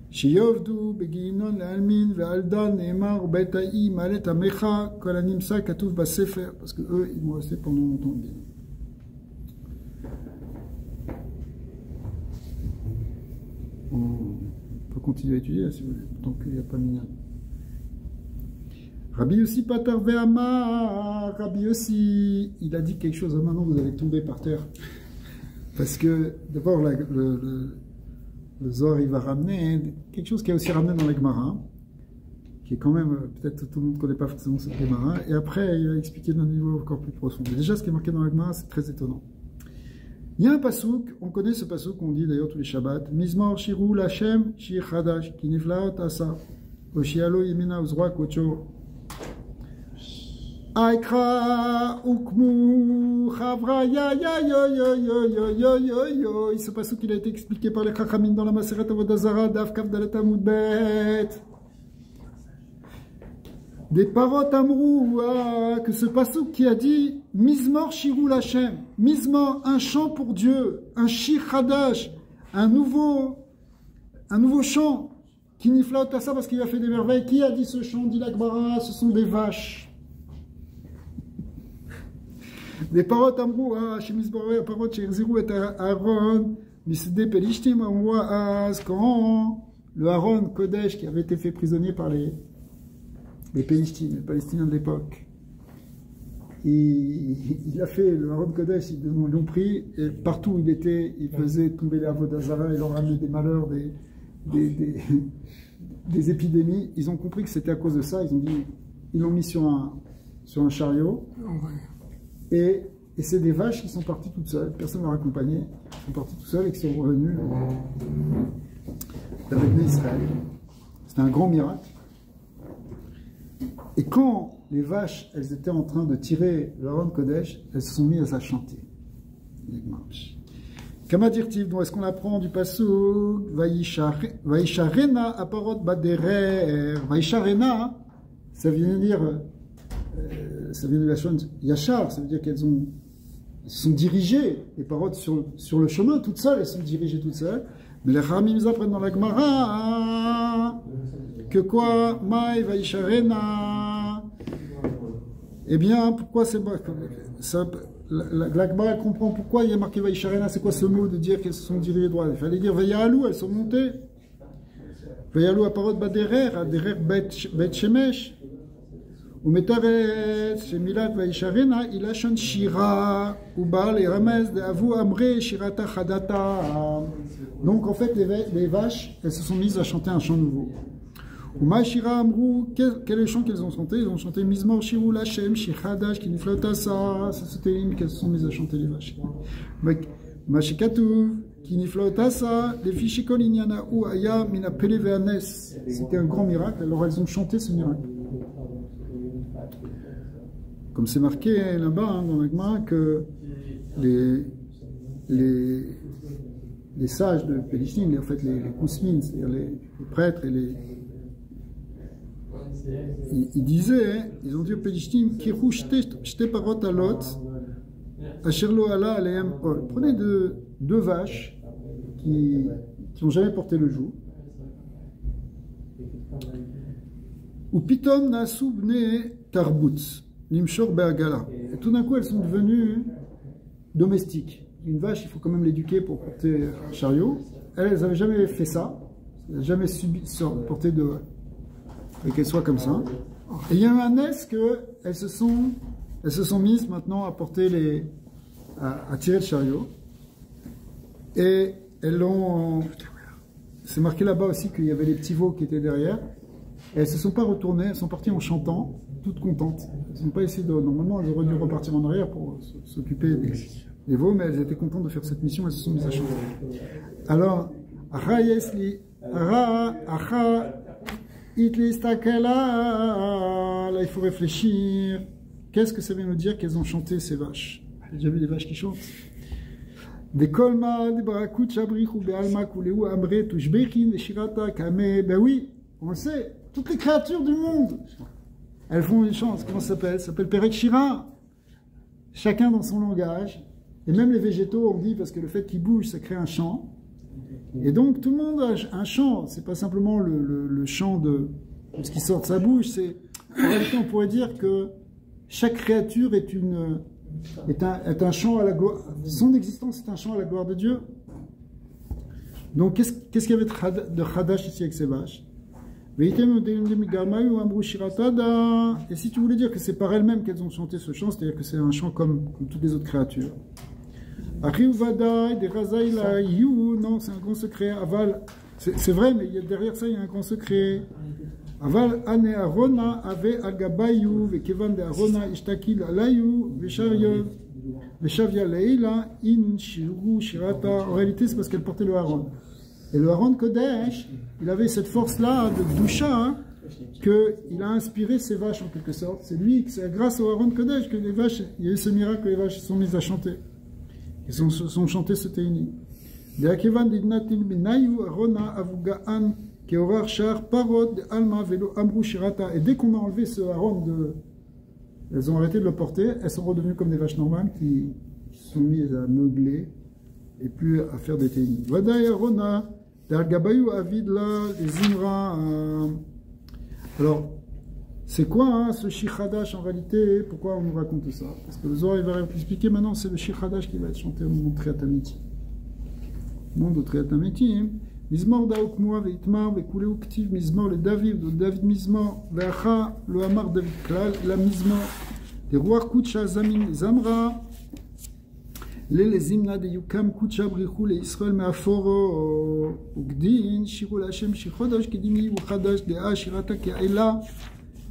Sheyovdu beginon le'almin ve'aldan ne'emar be'ta'i malet amecha kol animsa katouf basefer, parce que eux ils vont rester pendant longtemps bien. On peut continuer à étudier si vous voulez, tant qu'il n'y a pas minyan. Rabbi Yossi patar ve'amar, Rabbi Yossi, il a dit quelque chose. Maintenant vous allez tomber par terre, parce que d'abord le Zohar, il va ramener quelque chose qui est aussi ramené dans la Gemara, qui est quand même, peut-être tout le monde ne connaît pas forcément cette Gemara, et après, il va expliquer d'un niveau encore plus profond. Mais déjà, ce qui est marqué dans la Gemara, c'est très étonnant. Il y a un pasouk, on connaît ce pasouk, on dit d'ailleurs tous les Shabbats, Mizmor Shiru Lachem Shir Chadash, Kiniflaot Asa, Oshialo Yemina Uzroa Kocho, Aikra Ukmu Chavra ya ya yo yo yo yo yo yo yo. Il se passe qu'il a été expliqué par les Chachamim dans la Maseret Avodah Zarah Daf Kaf Dalet Amud Bet. Des paroles Amrou, que ce passouk qui a dit Mizmor Shirul Hashem, Mizmor, un chant pour Dieu, un Shir Chadash, un nouveau chant, qui niflaot à ça parce qu'il a fait des merveilles. Qui a dit ce chant? Dit la Gemara, ce sont des vaches. Des paroles Amrou, Shemizboré, paroles Shirziru et Aaron, Misde Pelishtim, quand le Aaron Kodesh qui avait été fait prisonnier par les Palestiniens de l'époque, il a fait le Aaron Kodesh, ils l'ont pris, et partout où il était, il faisait tomber les Avodah Zarah, il leur ramenait des malheurs, des épidémies. Ils ont compris que c'était à cause de ça, ils l'ont mis sur un chariot, et c'est des vaches qui sont parties toutes seules, personne ne leur accompagnait, ils sont partis tout seuls et qui sont revenus avec Israël. C'était un grand miracle. Et quand les vaches, elles étaient en train de tirer le Aaron Kodesh, elles se sont mises à chanter. Kama dirtiv, donc est-ce qu'on apprend du passouk Vaisharena aparot baderer. Vaisharena, ça vient dire, ça vient de la chose Yachar, ça veut dire qu'elles se sont dirigées, les paroles sur le chemin, toutes seules, elles sont dirigées toutes seules. Mais les Ramim apprennent dans la Gemara que quoi? Maï Vaisharena. Eh bien, pourquoi c'est ça? la Gemara comprend pourquoi il y a marqué Vaïcharena, c'est quoi ce mot de dire qu'elles se sont dirigées droit? Il fallait dire Vaïalou, elles sont montées. Vaïalou à parole Baderer, à Derer Bet Shemesh. Ou Metaret, chez Milat Vaïcharena, il a chanté Shira, ou Baal et Ramez, de Avou Amre, Shirata Chadata. Donc en fait, les vaches, elles se sont mises à chanter un chant nouveau. Ou Mashira Amrou, quel est le chant qu'elles ont chanté? Ils ont chanté Mizmor Shirou Lachem, Shichadash, Kiniflotasa. C'était l'hymne qu'elles se sont mises à chanter les vaches. Mashikatu, Kiniflotasa, les Fishikol Inyana ou Aya, Mina Peleveanes. C'était un grand miracle, alors elles ont chanté ce miracle. Comme c'est marqué là-bas dans la Gemara que les sages de Palestine, en fait les kousmines, c'est-à-dire les prêtres et ils disaient, ils ont dit aux Palestiniens, Kirou shte parot alot, asherlo ala aleem ol. Prenez deux vaches qui n'ont jamais porté le joug. Ou pitom nasu bne tarbutz, nimshor be'agala. Et tout d'un coup, elles sont devenues domestiques. Une vache, il faut quand même l'éduquer pour porter un chariot. Elles n'avaient jamais fait ça, elles n'avaient jamais porté de... et qu'elles soient comme ça. Et il y a eu un est qu'elles se sont mises maintenant à porter à tirer le chariot. Et elles l'ont... C'est marqué là-bas aussi qu'il y avait les petits veaux qui étaient derrière. Et elles ne se sont pas retournées, elles sont parties en chantant, toutes contentes. Elles n'ont pas essayé de... Normalement, elles auraient dû repartir en arrière pour s'occuper des veaux, mais elles étaient contentes de faire cette mission, elles se sont mises à chanter. Alors, Acha Yesli, Acha Itlistakela, là il faut réfléchir. Qu'est-ce que ça vient nous dire qu'elles ont chanté ces vaches? J'ai déjà vu des vaches qui chantent. Des kolma, des barakut, shabrichou, be'alma, kuleu, amre, tushbechin, des shirata, kame. Ben oui, on le sait, toutes les créatures du monde, elles font une chance. Comment ça s'appelle? Ça s'appelle Perek Shira. Chacun dans son langage. Et même les végétaux, on dit, parce que le fait qu'ils bougent, ça crée un chant. Et donc, tout le monde a un chant. C'est pas simplement le chant de ce qui sort de sa bouche. En réalité, on pourrait dire que chaque créature est un chant à la gloire. Son existence est un chant à la gloire de Dieu. Donc, qu'est-ce qu'il y avait de Chadash ici avec ces vaches? Et si tu voulais dire que c'est par elles-mêmes qu'elles ont chanté ce chant, c'est-à-dire que c'est un chant comme toutes les autres créatures. Non, c'est un grand secret. Aval, c'est vrai, mais derrière ça, il y a un grand secret. Aval ane arona ave agabayu vekevan de arona ishtakil alayu veshavya leila inun shiru shirata. En réalité, c'est parce qu'elle portait le haron. Et le haron Kodesh, il avait cette force-là de doucha qu'il a inspiré ses vaches en quelque sorte. C'est grâce au haron Kodesh que les vaches, il y a eu ce miracle que les vaches se sont mises à chanter. Ils sont chantés ce Téini. Et dès qu'on a enlevé ce haron elles ont arrêté de le porter, elles sont redevenues comme des vaches normales qui se sont mises à meugler et plus à faire des Téini. Alors, c'est quoi ce Shichadash en réalité? Pourquoi on nous raconte ça? Parce que le Zohar il va expliquer maintenant, c'est le Shichadash qui va être chanté au moment de Triatamétim. Au moment de Triatamétim, Mizmor Daokmoa veitmar vekuleu ktiv Mizmor le David Mizmor veacha le Amar David Klal la Mizmor des Ruach Kutsha Zamin Zamra les Zimna de Yukam Kutsha Brichou les Israël Meaforo Ugdin Shirul Hashem Shichodash Kedimi Uchadash Dea Shirata Ke'ela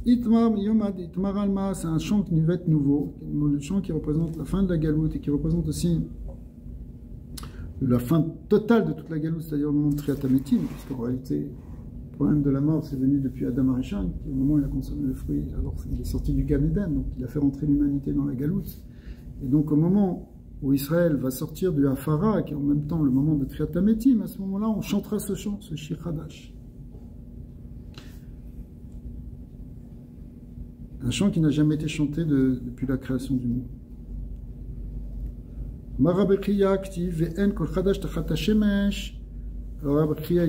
Itmar Miyomad Itmar Alma, c'est un chant qui va être nouveau, le chant qui représente la fin de la galoute et qui représente aussi la fin totale de toute la galoute, c'est-à-dire le moment de Triatamétim, parce qu'en réalité, le problème de la mort, c'est venu depuis Adam Arishon, au moment où il a consommé le fruit, alors il est sorti du Gan Eden, donc il a fait rentrer l'humanité dans la galoute. Et donc au moment où Israël va sortir du Hafara, qui est en même temps le moment de Triatamétim, à ce moment-là, on chantera ce chant, ce Shir Hadash. Un chant qui n'a jamais été chanté depuis la création du monde. Alors Rabbi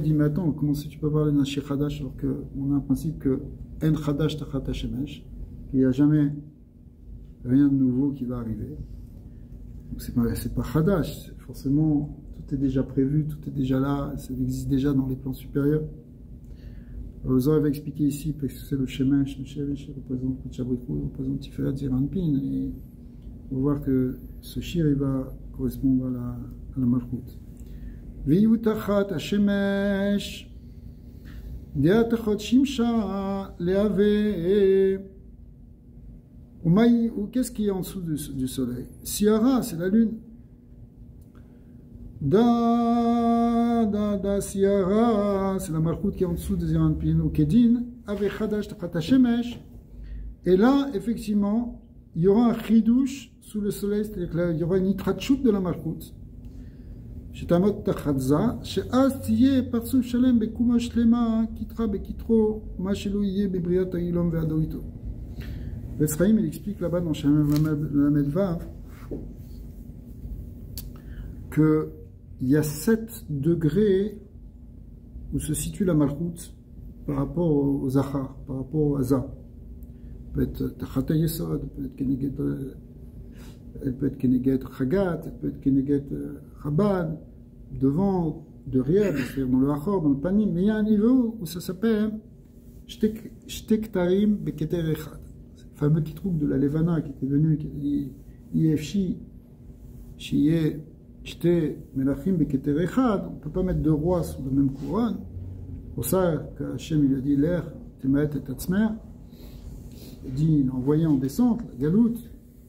dit, mais attends, comment si tu peux parler d'un Shir Hadash alors qu'on a un principe que En Chadash Tachat Hashemesh, qu'il n'y a jamais rien de nouveau qui va arriver. C'est pas Hadash, forcément, tout est déjà prévu, tout est déjà là, ça existe déjà dans les plans supérieurs. Alors, le Zohar va expliquer ici, parce que c'est le Shemesh représente Kutchabrikou, représente Tiferet Ziranpin, et on va voir que ce shir, il va correspondre à la Malchut. Viyutachat Hashemesh, Deatachot Shimsha, Leave. Ou qu'est-ce qui est en dessous du soleil? Siara, c'est la lune. Siara, c'est la Malchut qui est en dessous des Ziranpin, ou Kedin, Ave Chadash Tachat Hashemesh. Et là, effectivement, il y aura un chidouche sous le soleil, c'est-à-dire qu'il y aura une itratchout de la Malchut. Shetamot Tachadza, She'az Tiye Parsuf Shalem Bekuma Shlema, Kitra Bekitro, Mashelu Iye Bebriat Ailom Ve'adoito. Vesraïm, il explique là-bas dans Shem Lamed Vav qu'il y a 7 degrés où se situe la Malchut par rapport au Zachar, par rapport au Haza. Elle peut être Tachat Yesod, elle peut être Keneget Chagat, elle peut être Keneget Chabad, devant, derrière, c'est-à-dire dans le Achor, dans le Panim. Mais il y a un niveau où ça s'appelle Shtek Tarim Beketer Echad. Le fameux titrouk de la Levana qui était venu, qui a dit Yefshi, Shiye, Shte, Melachim Beketer Echad. On ne peut pas mettre 2 rois sous la même couronne. Pour ça qu'Hachem il a dit l'air, Temaet et Tatzmer. Il dit, il a envoyé en descente, la galoute,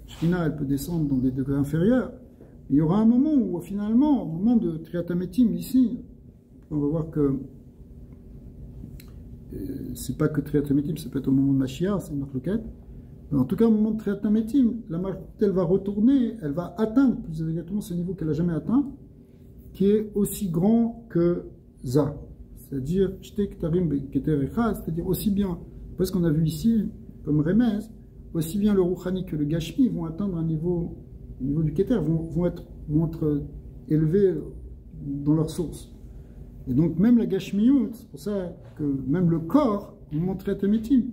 Shkina, elle peut descendre dans des degrés inférieurs. Il y aura un moment où, finalement, au moment de Triatametim, ici, on va voir que c'est pas que Triatametim, ça peut être au moment de Mashiach, c'est une marloquette. Mais en tout cas, au moment de Triatametim, la marloquette, elle va retourner, elle va atteindre plus exactement ce niveau qu'elle n'a jamais atteint, qui est aussi grand que Za. C'est-à-dire, c'est-à-dire aussi bien, parce qu'on a vu ici, comme Remez, aussi bien le Rouhani que le Gashmi vont atteindre un niveau du Keter, vont être élevés dans leur source. Et donc même la Gashmiyut, c'est pour ça que même le corps, au moment de Triatametim,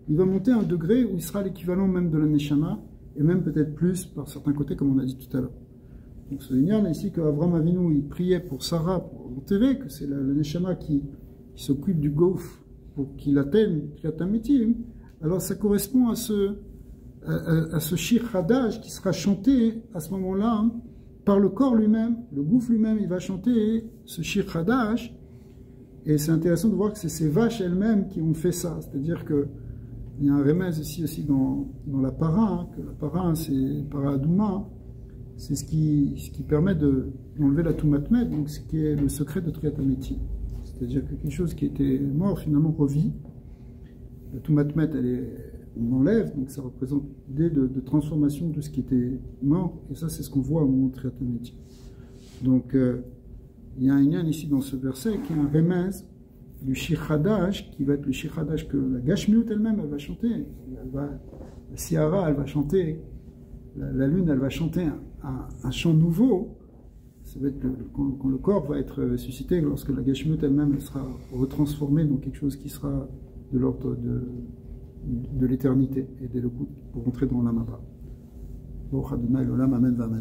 il va monter à un degré où il sera l'équivalent même de la Neshama, et même peut-être plus par certains côtés, comme on a dit tout à l'heure. Donc ce lignan ici qu'Avram Avinu il priait pour Sarah, pour l'enterrer, que c'est le Neshama qui s'occupe du Gouf pour qu'il atteigne Triatametim. Alors ça correspond à ce shir Hadash qui sera chanté à ce moment-là hein, par le corps lui-même, le Gouf lui-même, il va chanter ce shir Hadash. Et c'est intéressant de voir que c'est ces vaches elles-mêmes qui ont fait ça. C'est-à-dire que il y a un remèze ici aussi dans la para, hein, que la para c'est para Adouma, c'est ce qui permet d'enlever la Toumatmet, donc ce qui est le secret de Triatametim. C'est-à-dire que quelque chose qui était mort finalement revit. La Toumatmet, on enlève, donc ça représente l'idée de transformation de ce qui était mort, et ça c'est ce qu'on voit au moment de Triatametim. Donc il y a un lien ici dans ce verset qui est un remèze du Shir Hadash, qui va être le Shir Hadash que la Gashmiut elle-même, elle va chanter. La Siara, elle va chanter, la lune, elle va chanter un chant nouveau. Ça va être quand le corps va être ressuscité, lorsque la Gashmiut elle-même, elle sera retransformée dans quelque chose qui sera de l'ordre de l'éternité et des pour rentrer dans l'Amaba. Baruch Adonai l'Olam, Amen, Amen.